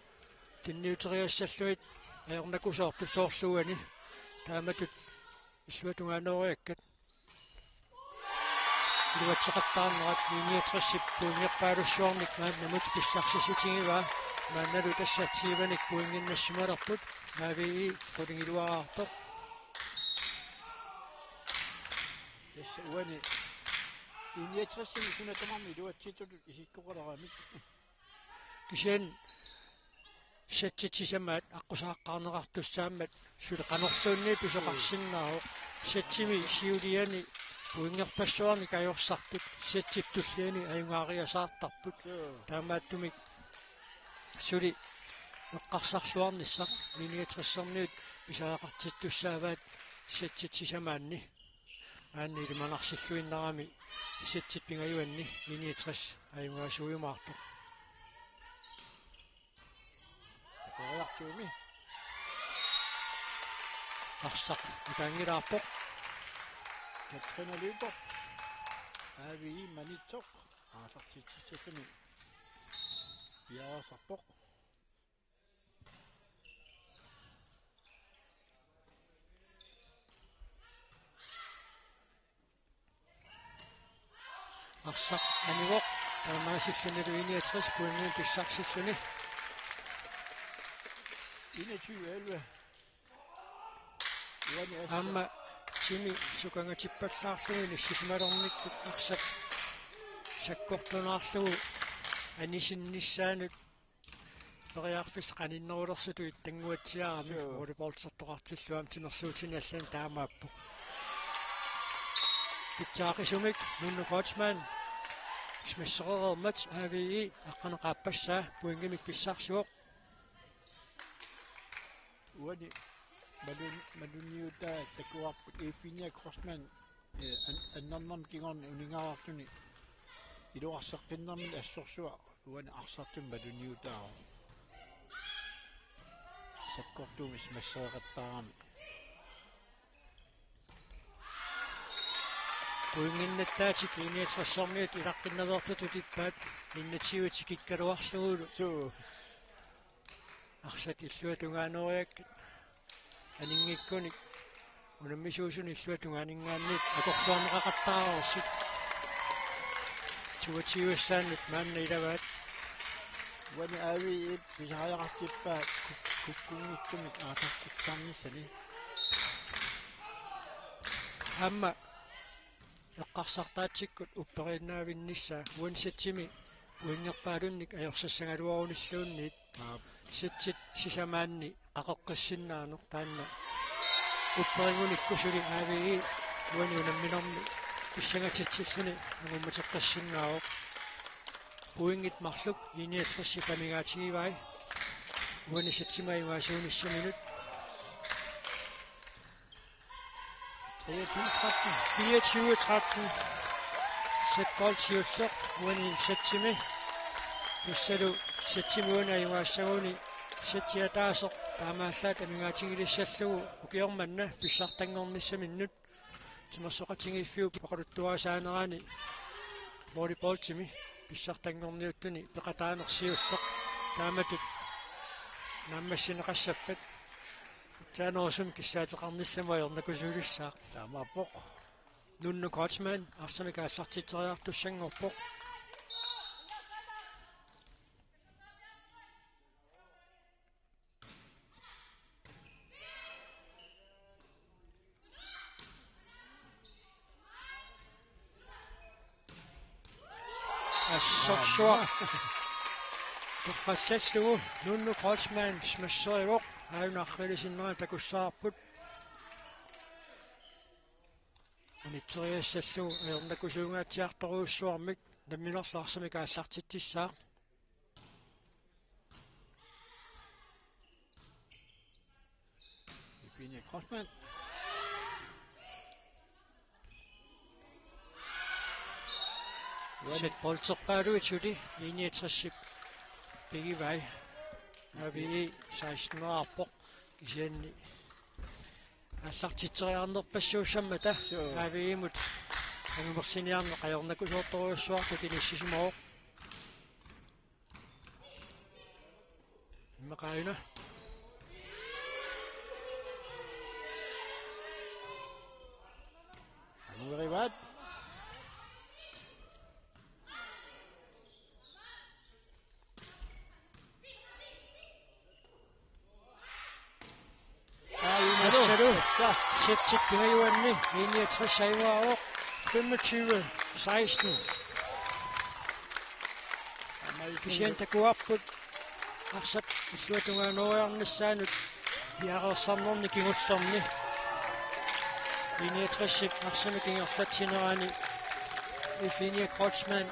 тинниутериассаллуит аёрнакусоорту соорлуани тааматут иллуатунгаанериаккат илуатсеқаттаарнерат иниатриссип пуингерпаалуссуарник мааннамут писсарсисутигива манналу тассатсииваник пуингиннассималерпут аавии qulingilуаартоq Tässä uani injetressin sunatamarmi luatsitut isikkoqalaramik исиан сатситсисамаат аққусааққарнеқартуссаамат сулеқанерлуунни писоқарсиннаао сатсими сиулиани пуингерпассуарни кайорсартут сатсиптуллиани аюнгаариасаартарпут таамааттумик сули эққарсарлуарниссақ миниатрессерниут писаақартиттуссааваат сатситсисамаанни аанни илиманарсиллуиннарами сатсит пингаюанни миниатрес аюнгаасуйумаартоқ Koreartuumi арсақ икаангилаарпоқ Matrinalupor aavi manitsoq aasartitsissakami piaasarpoq арсақ анивоқ таамаасиллунилуиниатрес пуингин писсарсиллуни 21 uani assa амма тими сукангатиппаллаарлугини сисималорниккут арсак саккортунаарлугу анисинниссаанут периарфис qanиннерулерсуту иттангуатсиарами волейболсертоқартиллуам тимерсуутини аллан таамааппу питсаақисумик нунну коучман смиссерермат авии аққанеқааппассаа пуингимик писсарсуоқ uani maluniuta takuarput ifinia crossman annarnam kingorni uningaartuni iluarseqqinnarmi assorsua uani arsartum maluniutaa sakkortumis masseeqattaarami пуингиннаттаатик иниатрассорниут илаққиннавертуту типпаат иннатсиуати киккалуарлугулу суу арсат иллуатунгаанориак анингиккуник унаммисуусуни иллуатунгаанинггааннит акорлуарнеқақаттаарорсит туатиуссааннут маанна илаваат uani aavi pisaqajaqartippaa kukkuнгитсумик аасартитсаарниссани амма эққарсартаатсиккут уппериннаавиннissaa уансатсими уингерпаалунник аёрсассагалуаруниллуунниит ситсит сисамаанни қақоққиссиннаанер таанна упперигуниккусули аавии уани унамминорми иссагатитсиллуни агумматеққиссиннаавоқ уингит марлук иниатрисси камигаатигивай уани сатсимаюгаасуунissаминут 24-13 сетполтиуллеқ уани сатсими туссалу сатсимуунаюгассагуни сатсиатаасеқ таамааллаат амигаатигилиссаллугу укиорманна писсартангорниссаминнут тимерсоқатингиффиу пақалуттуаасаанерани волейболтими писсартангорниуттуни пеқатаанерсиуллеқ тааматут наммассинеқассаппат таанерсум киссаатеқарниссамаернакусуулиссаа таамаапоқ нунну коучман арсамикааллартитсериартуссангорпоқ ассорсуа тухассаллугу нунну коучман смассериоқ аунааррилисиннера такуссаарпут анитсериассаллугу аернакусуунгаатсиарторуussуармик намминерлаарсамикааллартитсаа ifinia crossman сет болцерпаалуитсули иниатриссип пигивай ави 16-нераарпоқ кисианни аллартитсериарнерпассууссаммата авиимут ангумерсиниарне қаёрнакусуорторуussуарту килиссисимоо иммақаина anuerivaat Sæt Bingajuanni, 61 sejre 25-16. Kisienta kuapput. Arsat isluatunga noornissaanut piaqersamnerni kingullerni. 61 arsami kingerlatsineraani. Ifinia Kreutzmann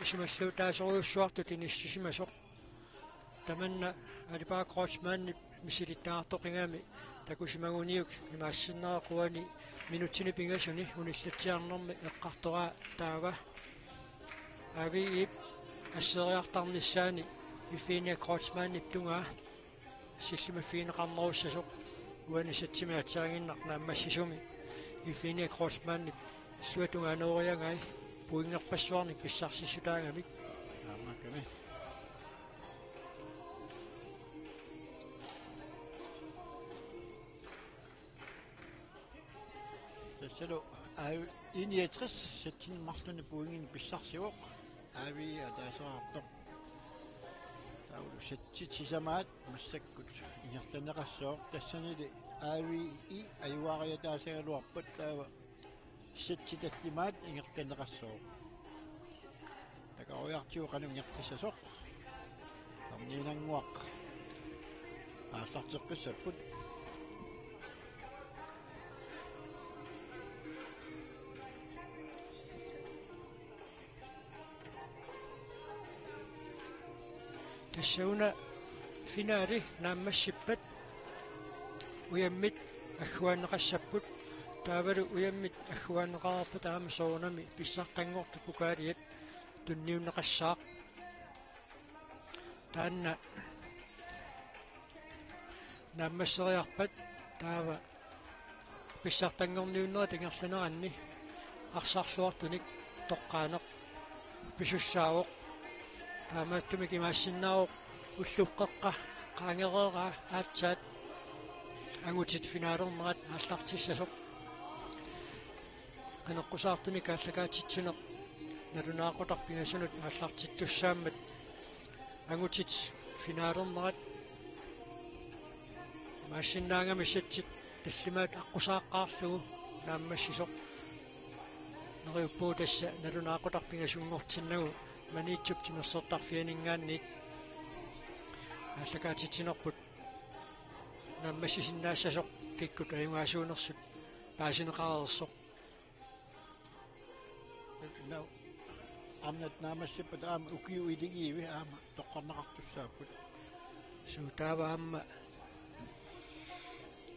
isimalluutaasoruussuartut inissisimasoq. Tamanna alipaa Kreutzmann misilittaartoqingami takusimaguniuk imaassinneraquani minutsini pingasuni unillatsiarnermi eqqartoraa taava. Avi ip asseriartarnissaani Ifinia Kreutzmann iptungaa sillumaffiineqarnerussasuq uanissatsimiatsiaginnarna ammassisumi Ifinia Kreutzmann suatunga nooriangai puingerpassuarnik pissarsissutaangamik Amakami. Tassalo iniatris settin marluni puingin pissarsiuq avi ataasaartoq taulu settitsisamaat massakkut ingertaneqassooq tassanili avi I ayuariataasagaluarpat taava settitallimaat ingertaneqassooq takarujartiu qanungertissasoq arniinanguaq aallarteqqissapput Tassauna finaali naammassippat uyammit agguanneqassapput taavalu uyammit agguanneqararpat aama soornami pissartanngortu pukaaliat tunniunneqassaaq taanna naammasseriarpat taava pissartanngorniunnerat ingerlaneranni arsaarluartunik toqqaaneq pisussaavoq Amattumi kimassinnaoq ulluqqeqqa qaangereeraa aatsaat angutit finaalernerat aallartissasoq qaneqqusaartuni kaallakaatitsineq nalunaaqotarpingasunut aallartittussaammat angutit finaalernerat maassinnaangami satsit tallimaat aqqusaaqқаарлугу нааммассисоқ нериппуу тасса налунаақутарпингасунгортиннагу маниитсуптимерсертарфианингаанниит ааллакаатитсинерпут нааммассисиннаассасоқ киккут аюнгаасуунерсут паасинеқарерсоқ нау амнат наамассиппат аама укиуилигииви аама тоққарнеқартуссааппут суутааваамма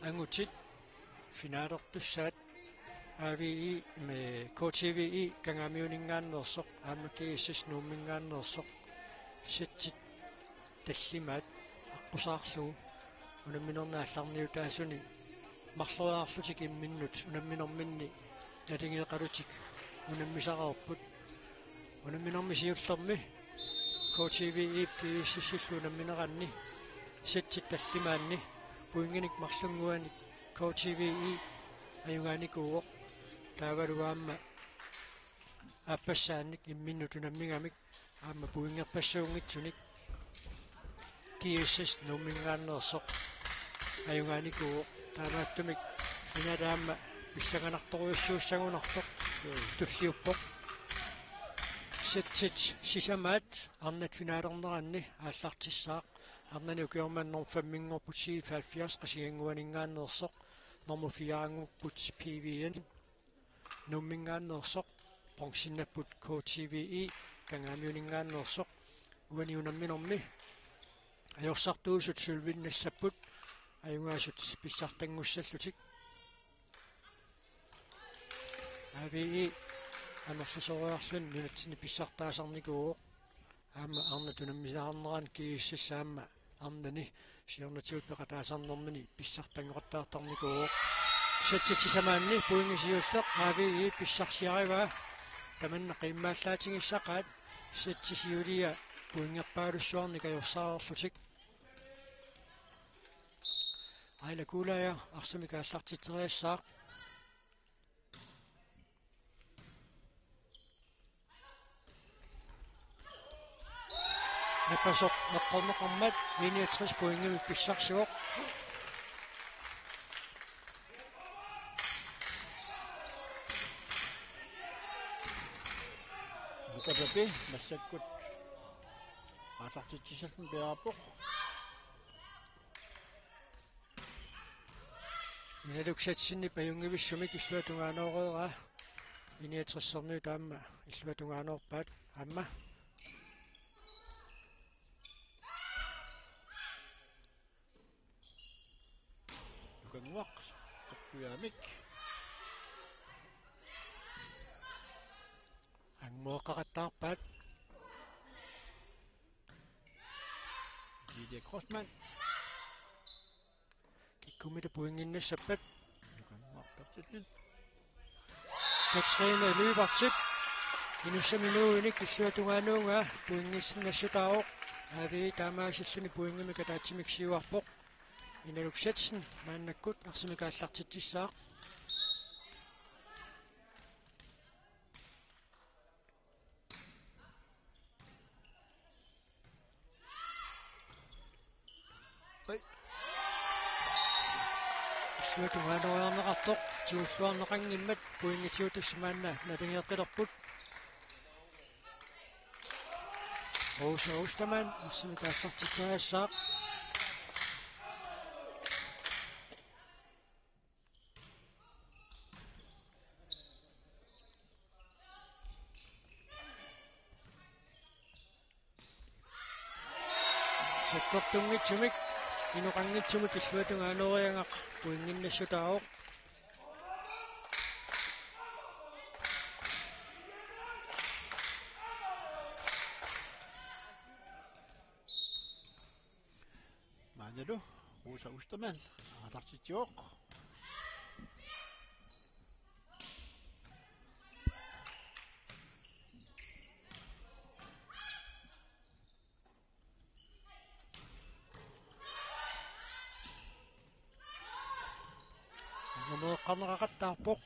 ангутит финаалертуссаат AVI med KTVI kangamiuningaannersoq aamakiissas nuummingaannersoq sitsit tallimaat aqqusaarlugu unamminernaалlarniutaasuni marloriarlutik imminnut unamminerminni nalingeeqalutik unammisaqarput unamminermisiullermi KTVI piissillu unammineranni sitsit tallimaanni puinginik marlunguanik KTVI ayungaanikuuq taavaluaamma appassaannik imminnutunammigamik aamma puingerpassuungitsunik kiissas nuummingaannersoq ayungaanikuuq taavaattumik finalaamma pissanganartoruissuussagunartoq tulliuppoq sitsit sisamaat arnat finaalerneranni aallartissaaq arnani ukiormannerm famminngorput 77 qasianguaningaannersoq Normu fiarangupput PVN nummingaannersoq ponsinnapput KTVI kangamiuningaannersoq uaniunamminermi ajorsartuusut sulvinnassaput ajungaasut pissartangussallutik AVI anerlasoriarlun nunatsini pissartaasarnikuuq aama arnatunammisaarneran kiissassaamma arnani siornatiut peqataasarnermini pissartangoqattaartarnikuuq satsitsisamaanni puingisiulleq AVI pissarsiarivaa tamanna qimmaallaatigiссaqaat satsisiulia puingerpaalussuarnik ajorsaarerlutik aila kuulaya arsami kaallartiteriassaaq напасоқ эққорнеқармат 69 поингами писсарсуоқ Nukapapi, masakut. Atlartitsisallun piarapoq. Inaluksatsini pajungivissumik illuatungaanoreera iniatrissarnuu taamma illuatungaanorpaat amma Nukanguaq qaqtuyaamik. angmuoqqaqattaarpaat Lydia Crossman. kikkumita puinginnassappat Nukanguaq pertillun. Katrine Lybertip inussaminuunik illuatungaanuunga puingissinnassutaaroq aavi taamaasissuni puingimika taatsimiksiuarpoq inaluksatsin maannakkut arsimikaallartitsissaaq illuatungaanuarneqartoq tiulluarneqanngimmat puingitiutussamaanna napingeeqqilerput Uustamaan arsimikaallartitsaasaaq sakkortunngitsumik inuqanngitsumik illuatungaanuariangaq puinginnassutaaroq Maanadu, Rosa Ustermann. Atlartitsioq. Ngameeqqarneqaqattaarpoq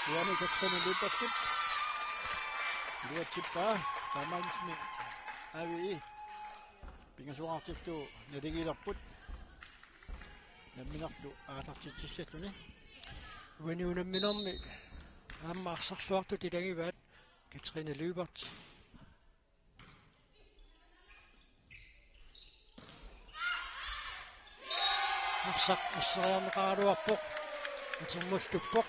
Juani Katrine Lybertip. Lybertippa taamaalismi avi pingasuartillu naligilerput. Namminarlu aatlartitsissalluni. uaniunamminermi aamma arsarluartut ilangivaat Katrine Lybert arsaq asseriarneqaaluarpoq atermulluppoq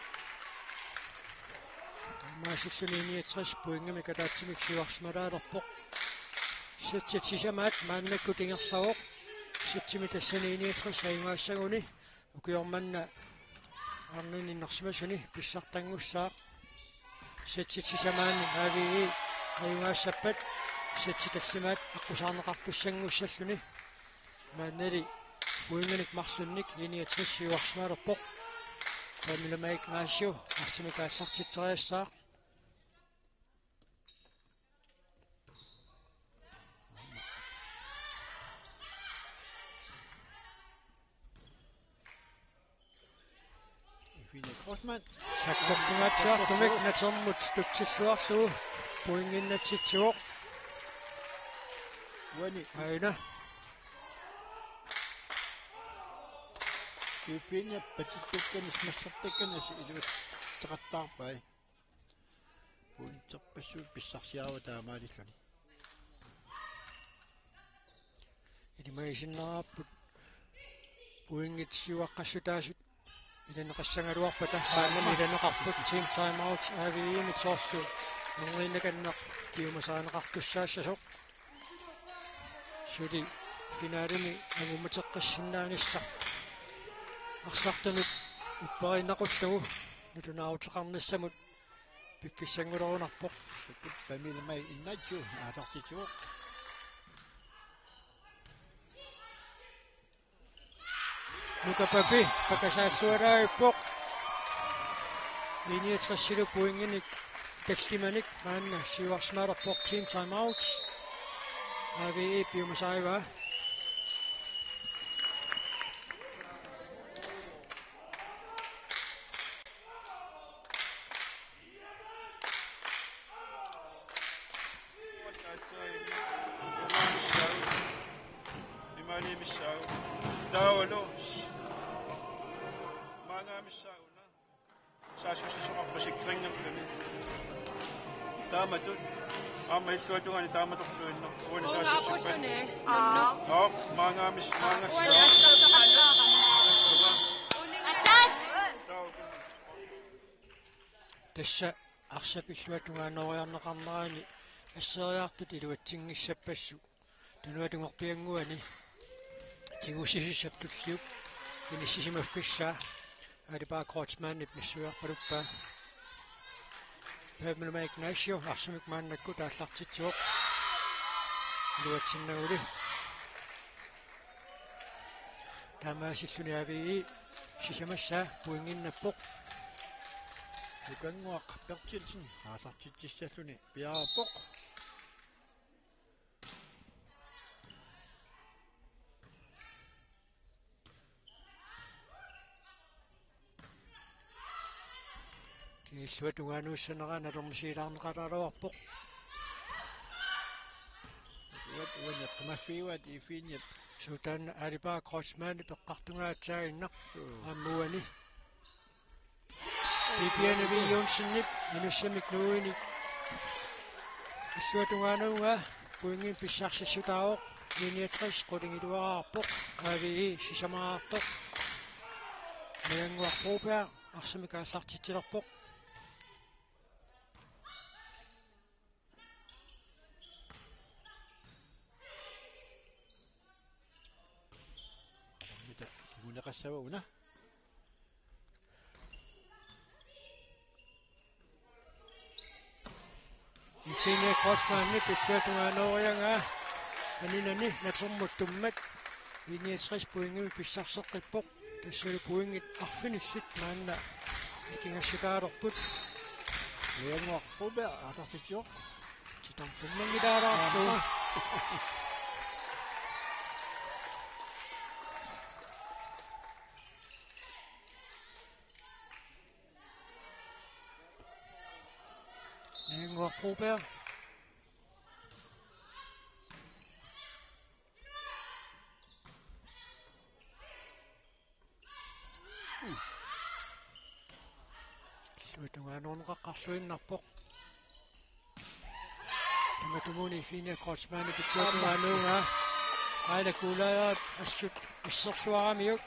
maasilluni iniatris puingamika taatsimiksiuarsmalaalerpoq sitsitsisamaat maannakkut ingerlaroq sitsimi tassani iniatris ainguassaguni ukiormanna arnin innersimasuni pissartangussaaq sitsitsisamaani aavii ainguassappat sitsitallimaat aqusaarneqartussangussalluni maannali puinganik marlunnik iniatris siuarsmaalerpoq taamilamaik ngaassiu arsimikaallartitseriassaaq Lydia Crossman. sakkortungatsiartumik natermut tutsilluarlugu puinginnatsitsuoq Juani aina Yupinia patittukkanis massartakkanas iluat teqattaarpai. Puunterpassuut pissarsiaava taamaalilluni. ilimaisinneraapput puingitsiuaqqassutaasut ilanneqassangaluarpata aannami ilaneqarput team time out aaviimi toorlu nungiinnakanneq kiumasaaneqartussaassasuq suli finaalimi agummateqqissinnaanissa арсартунут уппариннақуллугу нутунаарутеқарнissamут пиффиссангулерунарпоқ Sukut pamilamai innatsu aatlartitsuoq. нукапапи пакасааллуалаагиппоқ линиатрессилу пуингиник таллиманик маанна сиуарсмаалерпоқ team time out ави пиумасаива Imali Missau. Dawalo. Mga Missau na. saasussisuqarpasik taamatut aama illuatungani taamatorluinno uuni saasussuppan maangaamis тасса арсапиллуатунгаанериарнеқарнерани ассериартут илуатсингиссаппассу тануатунгорпиангуани тигусисиссаптуллиук инисисимаффиссаа алипаа кротсмааннип нассуиарпалуппаа пэмэлмэ игнасио арсамик мааннакку тааллартитсуоқ илуатсиннагули тамаасиллуни авии сисамассаа пуингиннаппоқ Lukanguaq Bertilsen aasartitsissalluni piarappoq кииллуатунгааnuuссанераа налормисилаарнеқалаалуарпоқ уанеқмаффиуат ифиниат сутаан алипаа кросмаани пеққартунгаатсаагиннақ аммуани Bibiana Jonsenip, Inussamik Nuinik. Иллуатунгаануунга пуингин писсарсиссутаавоқ линиатрис qulingilуараарпоқ авии сисамаартоқ меангуарпуупаа арсамикааллартитсилерпоқ mitä kibunaqassava una Ifine Crossmanni pissatungaanorianga anинани натермуттуммат линиатрис пуингими писсарсеққиппоқ тассалу пуингит арфиниллит маанна икингассукаалерпут меангуарпуупаа аасартитсиоқ титампуммангилаалаарлу Robert. Иллуатунгаануунеқаққарлуиннарпоқ. таматумуни фине кротсмаани писсуатунгаануунга аалакуулаат ассут иссерлуарамиук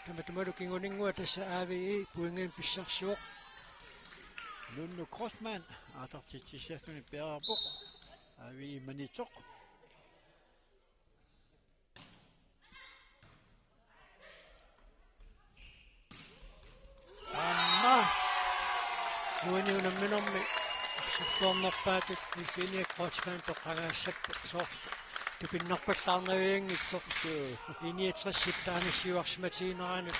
таматумалу кингунингуа тасса АВИ пуингин писсарсуоқ Lunno Crossman aasartitsissalluni piarappoq avi manitsoq Amma Nuuniunamminormi суллуорнерпаатут нифиниак кротсман тоққагаассаппа соорсу тупиннерпаллаарнавиангитсоқ иниатриссип таанассиуарсиматиинераанут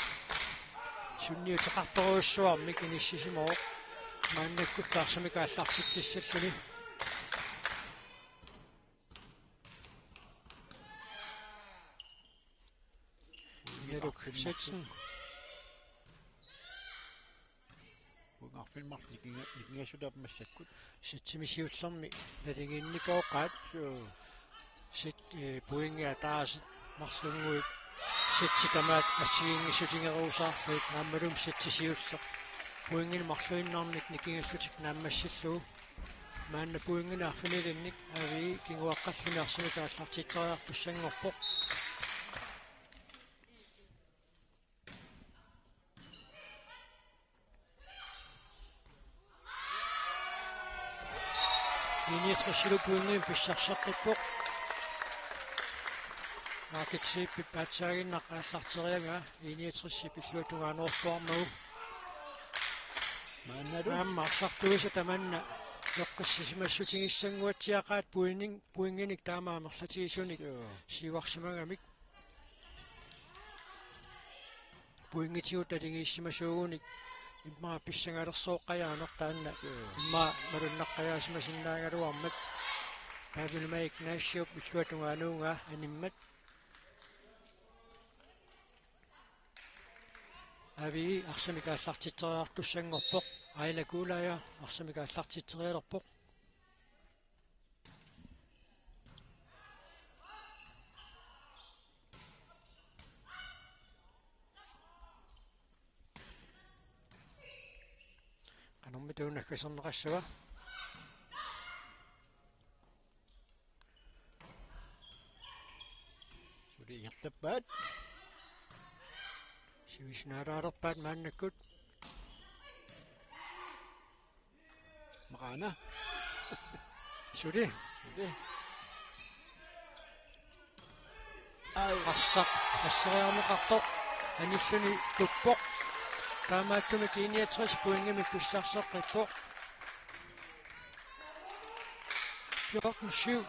сунниутеқарторуссуармик иниссисимоо мааннаккуллаарсамикааллартитсиссаллуни инерок сетсен Buungarfilmar nikingassudaapmassakкут ситсимисиуллерми налигинникаоққаат сит пуингиа таасит марлунгуит ситситамаат ассигингиссутингеруусаарлуит нааммалум ситсисиуллеқ пуингин марлуиннарник никингассутик нааммассиллуу маанна пуингина арфинилинник ави кингуаққаллуни арсимикааллартитсериартуссангорпоқ иниатрисилу пуингин писсарсаққиппоқ маркетсиппи паатсаагиннаққааллартериага иниатрисси пиллуатугааноорлуармагу маанналу аммарсартуиса таманна лоққассисимассутингиссангуатсиақаат пуингиник таамаамерлатигисуник сиварсимагамик пуингитиут талигииссимасуугуник имма писсангалерсооққаяанер имма малуннаққаяасимасиннаагалуармат павилмаик нассиуп пиллуатугаануунга аниммат ави арсамикааллартитсериартуссангорпоқ аинакуулая арсамикааллартитсериалерпоқ туунаккасернеқассава Suli ingallappaat. сивиснаалаалерпаат мааннаккут Maqaana. сули Suli. Ai. арсақ ассериарнеқартоқ аниллуни туппоқ таамааттуми 69 пуингами писсарсеққиппоқ 14-7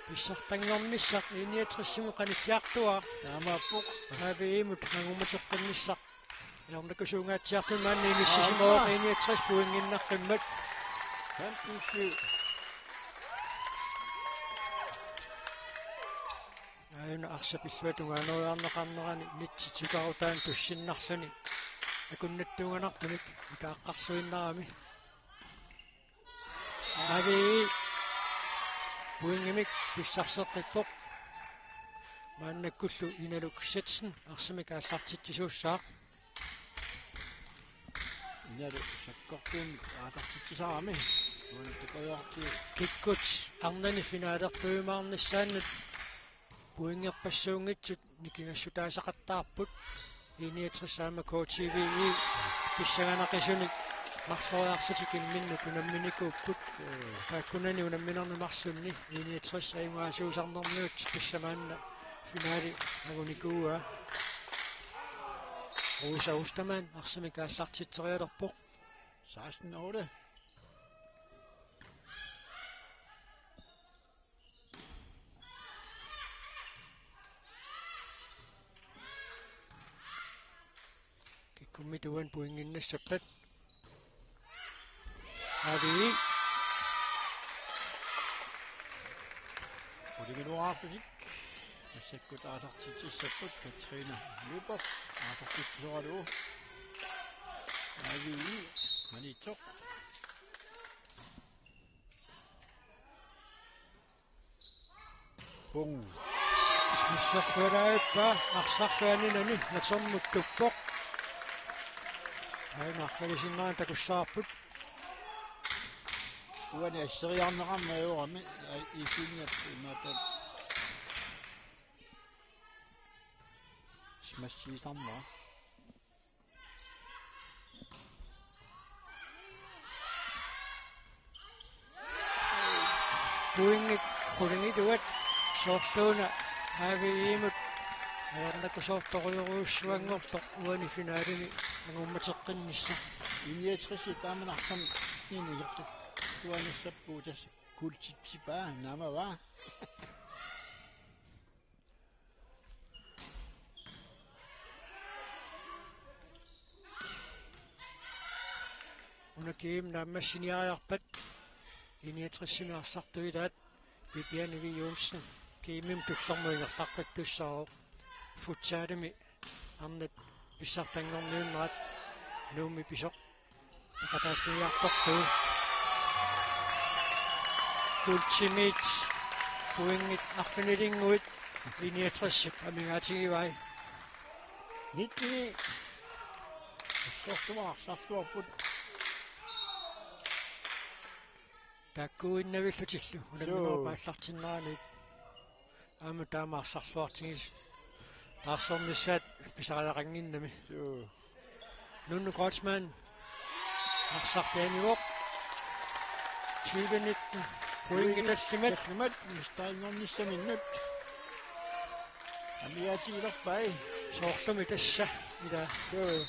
писсартангорнissaq 69-симу қаниффиартуа Taamaappuq. авиимут нагуматеққиннissaq ярнакусуунгаатсиартун маанни миссисимоо 69 пуингиннаққиммат 15-7. аина арсапиллуатунгаанеруйарнеқарнерани нитситикарутаан туссиннарлуни акуннаттуунганартуник итааққарсуиннарами ави пуингимик писсарсеққиппоқ мааннаккуллу иналук сетсен арсамик ааллартитсисууссаа Inalu sakkortuun aasartittisaarami. Uuntikoriarti. киккут арнани финаалертуимаарниссааннут пуингерпассуунгитсут никингассутаасақаттаарпут 69-аама KTV писсаганақисуник марлориарсутик имминну тунамминикууппут тааккунани унамминернамарлунни 69 аимаасуусарнернуут писсамаанна финаали агуникууа уусаустамаан арсамик ааллартитсериалерпоқ 16-8. киккуммитуан пуингиннассаппат ави Uliginuartusik. Massakkut aasartitissapпут Katrina Lubert aasartittisoralu. Avi manitsoq. Pung. смиссерлуалааппа арсарлуанинани натермуттуппоқ аинаарфалисиннеран такуссаарпут Uani asseriarneqarma ajuurami iisiinniap imaappat smassiisarma пуингит пулингитуат соорлууна аавиимут аярнакусоорторуйоруussуангортоқ уани финаалини агумматеққиннисса Iniatrisi tamanartam ninigertu. Tuanissappuutas kultitsipaa namava. унакиим нааммассиниариарпат 69-сими арсартуилаат пипиани юумсн киимим туллэрмуингерлаққаттуссаароо футсаалами арнат писсартангорниуннаат нууми писоқ акатааффиарторлуу кулчимит пуингит арфинилингуит 69 амигаатигивай Nitni сортумаарсартуарпут таккуиннавиллутиллу уламминоо пааллартиннараанит аама таамаарсарлуартигис таарсорнissaat писаралақангиннами суу нунну Крочман арсарлианивоқ 20 пуингитассимат Тасмат мистаиннэрниссаминнут амиатигилерпай соорлуми тасса ила суу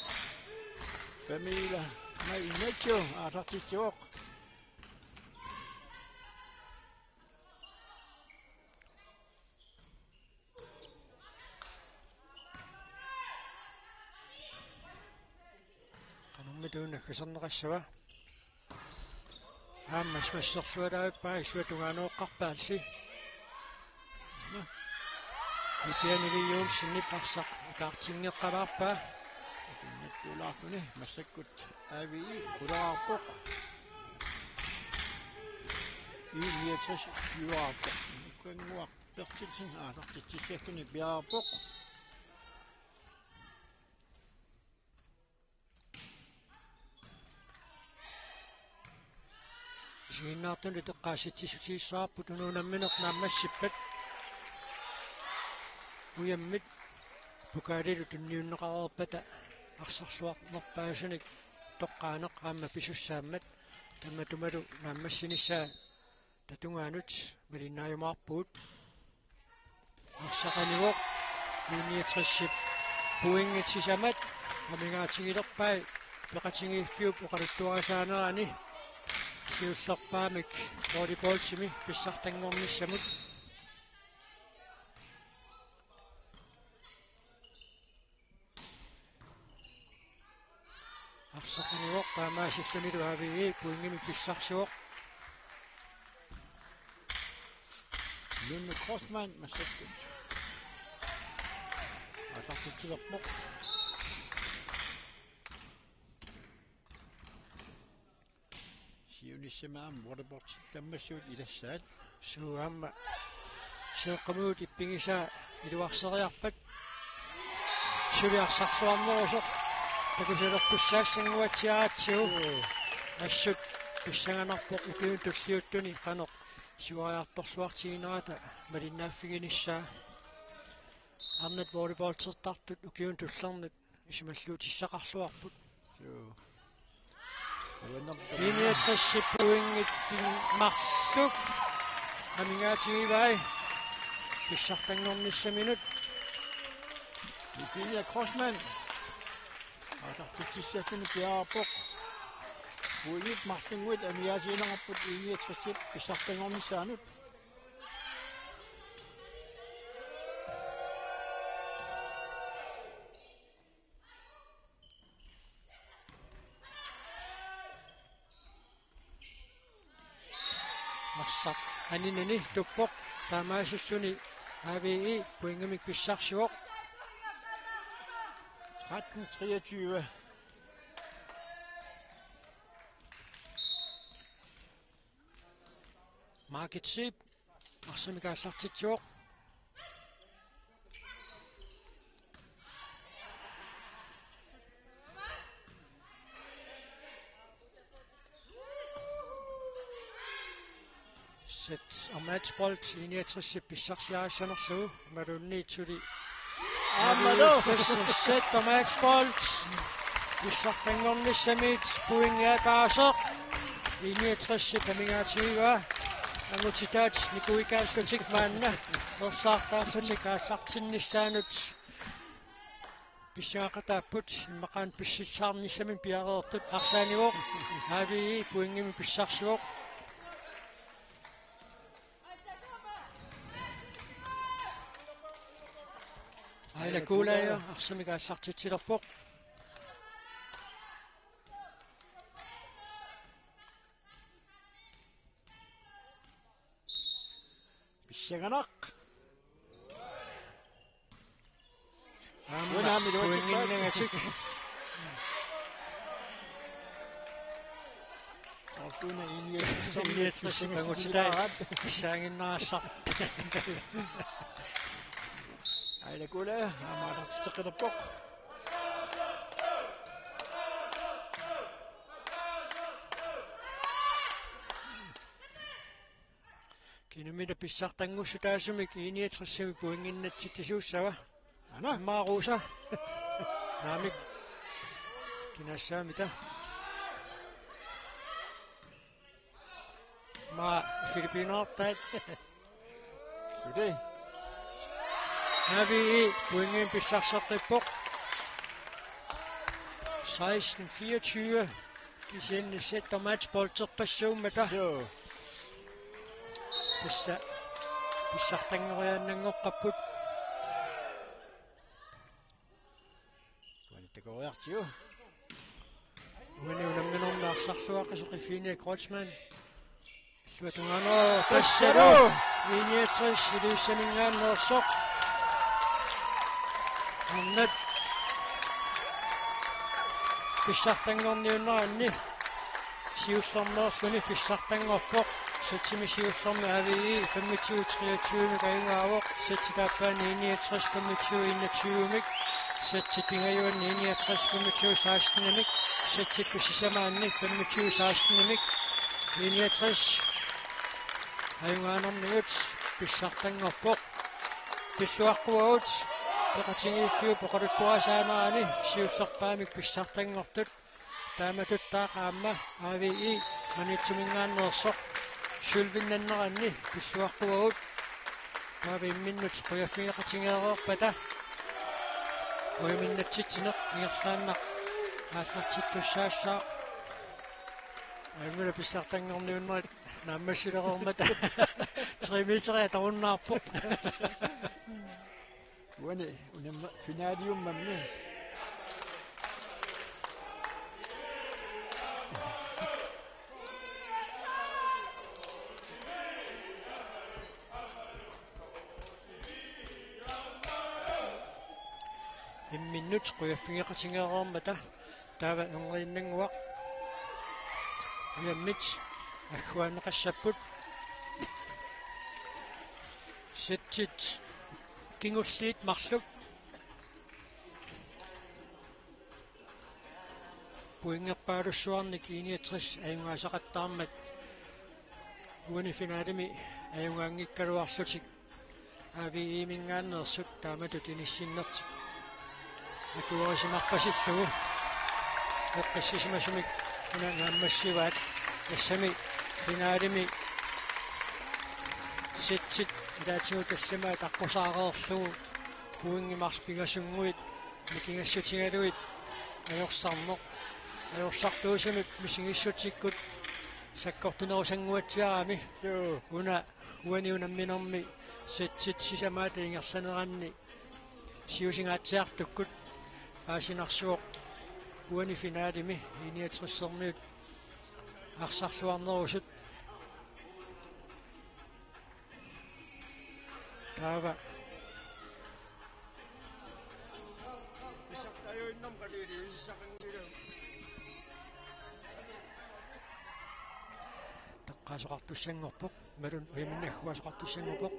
Памила майначо аасартитсуоқ кануммитууннаккасернеқассава ааммас массерлуалааппаа иллуатугаанооққарпаалли пипианивиюумсинни парсақ икаартингеққалаарпаа Nuttuulaartuni massakkut avi ulаарpoq 69 juarpoq ukkanguaq pertilsin aasartitsissakuni piaarpoq Siginnaartuni teqqaassitsisutiissaarput unuunammineq naammassippat uyammit pukaalilu tunniunneqareerpata арсарлуарнерпаасуник тоққаанеқ аама писуссааммат тамматумалу нааммассинissaa татунгаанут малиннааюмаарпуут арсақаниуоқ юниатрissip пуингитсисамат амигаатигилерпай пеқатингииффиуп оқалуттуарасаанерани сиуллерпаамик волейболтими писсартангорниссамут арсақаниуоқ таамаасиллунилу авиги пуингими писсарсуоқ Lunde Crossman massakkut атартитсилерпоқ сиунissamaam waterboard-ламмассуут илассаат суамма сеэққамуут иппингиса илуарсериарпат сулиарсарсуарнерусоқ такусилерпуссаассангуатсиаатсиу ассут писсаганарпоқ укиун туллиуттуни қаноқ суариарторлуартигинерата малиннааффигиниссаа арнат волейболтертартут укиун туллернут исималлуутиссақарлуарпут Linietrissippuingit marsuk амигаатигивай писсартангорнissaminut Linie Crossman атартитсиссаатуни пиаарпоқ пуигит марсингуит амигаатигинерпут linietrissip писсартангорнissaanут марсақ анинани туппоқ таамаасуссуни авии пуингамик писсарсуоқ 13-23 маркетсип арсамикааллартитсуоқ set og matchbold i 69 pissarsiaasanerluu malunniitsuli Amalo set og matchbold pissartangornissamit puingaakaaseq i 69 pamigaatigiva amutitaat nikuikaallutik maanna ersaartaarlutik aallartinnissaanut писсаақатааппут иммақаан писситсаарнissamin пиареертут арсааниуоқ авии пуингими писсарсуоқ Aina kuuleja, arsamikaallартитсилерпоқ писсаганақ Уиннагатик Ортуна иниатсимагутитай писсаангиннаассар Aina kuuleja амаатартитеқилерпоқ кинумита писсартангуссутаасумик иниатриссами пуингиннатситтисууссава ана мааруса наамик кинассаамита ма филиппинартаат сулей авии пуингин писсарсартиппоқ 16-24 кисинни сет og matchboldterpassuummata jo писсартангориааннангоққаппут туанитакориартиу униунамминорнаарсарлуаққисоқиффиния Крочман суатунгано тассару иниатрис илиуссамингааннерсоқ аннат писсартангорниуннаранни сиуллернерсуни писсартангорпоқ сатсимисиуллерна авии 25-23 каингаавоқ сатситааппаани иниатрис 25-21 сатситингаюан иниатрис 25-16-ник сатсиллусисамаанни 25-16-ник 61 аюнгаанернигут писсартангорпоқ писсуаққуагут пеқатингииффиу поқалуккуасаанаани сиуллерпаамик писсартангортут тааматуттаақаама АВИ манитсумингааннерсоқ сулвиннаннеранни писсуаққуагут таавимминнут қуяффигеқатингеэрерпата оиминнатситсинеқ иерлааннақ ааллартиттуссаассаа аюнгула писсартангорниуннерит нааммассилерермата 3 метрэ тауннаарпо Уане унамма финалиуммамми имминнут қуяффигеқатингеэрермата таава нунгииннангуа яммит ахуанеқассаппут сетчит кингуллиит марлук пуингерпаалуссуарник 61 аюнгаасақаттаармат уани финалими аюнгаангиккалуарлутик АВИ мингааннерсут тааматут иниссиннертик акуорисимарпасиллугу эққиссисимасумик нааммассиваат яссами финалими сетчит даатиуталлама таққусаареерлугу пуингимарпигасунгуит микингассутингалуит аёрсарнеқ аёрсартуусамик мисигиссутиккут саккортунерусангуатсиарами уна уаниунамминерми сетчит сисамаата ингерланеранни сиусингаатсиартуккут аасинарсуоқ уани финалими иниатриссермиут арсарлуарнерусут таава таққаасоқартуссангорпоқ малун уиминнаггуасоқартуссангорпоқ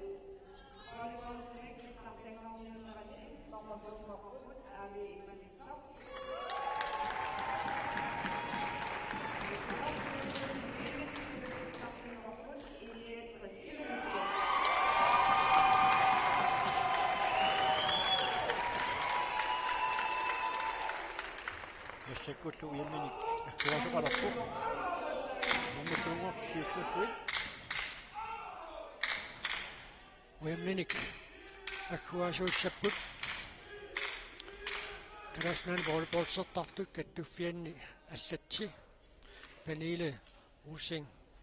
яссаккуллу ямминик аккуасоқаларпу наммутунгор сиуллуттуит уимминик аккуасууссаппут красмен волейболсертартут каттуффианни аллатси паниле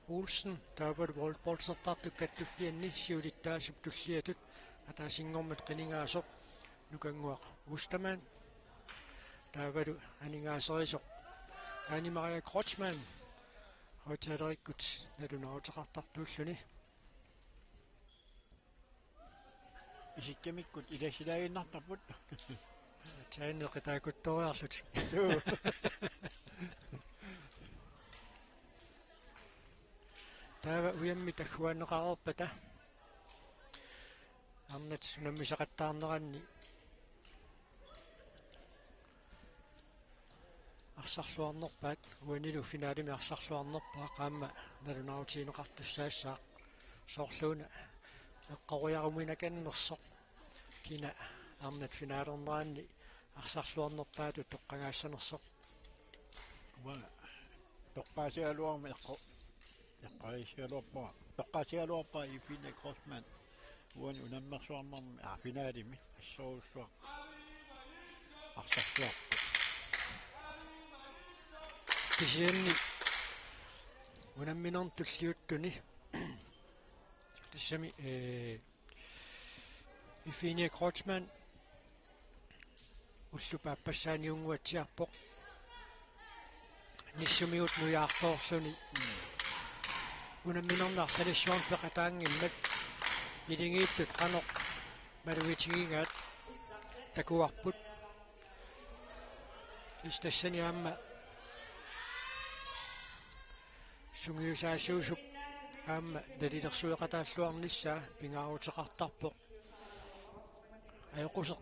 Olsen таабал волейболсертартут каттуффианни сиулиттаасуп туллиатут атаасингормат қинингаасоқ нукангуақ устаман таавалу анингаасерисоқ Ани Maria Kreutzmann hoitalerikut nalunautaqartartuulluni isikkamikkut ilasilaginnartarput taanneqitaakuttoriarlut taava uyammi takhuanneqarerpata arnat nammisaqattaarneranni арсарлуарнерпаат уанилу финалими арсарлуарнерпаа qaamma налунаутиинеқартуссаассаа соорлууна эққориаруминаканнерсоқ кина арнат финалернераанни арсарлуарнерпаату тоққагаассанерсоқ уана тоққаасиалуарми эққарисиалуарпаа тоққаасиалуарпаа ифине Кросман уани унаммерсуарнерми финалими ассоруссуа арсарлуарпа тисианни унамминерн туллиуттуни тиссами Ифине Крeutzmann уллупааппассааниунгуатсиарпоқ ниссумиут нуяартоорлуни унамминернаар салиссуарн пеқатаангиммат илингииттут қаноқ малуитигингаат такуарпут истассаниаама сунгиусаассуусуп аама далилерсуеқатааллуарниссаа пингаарутеқартарпоқ аёқусеқ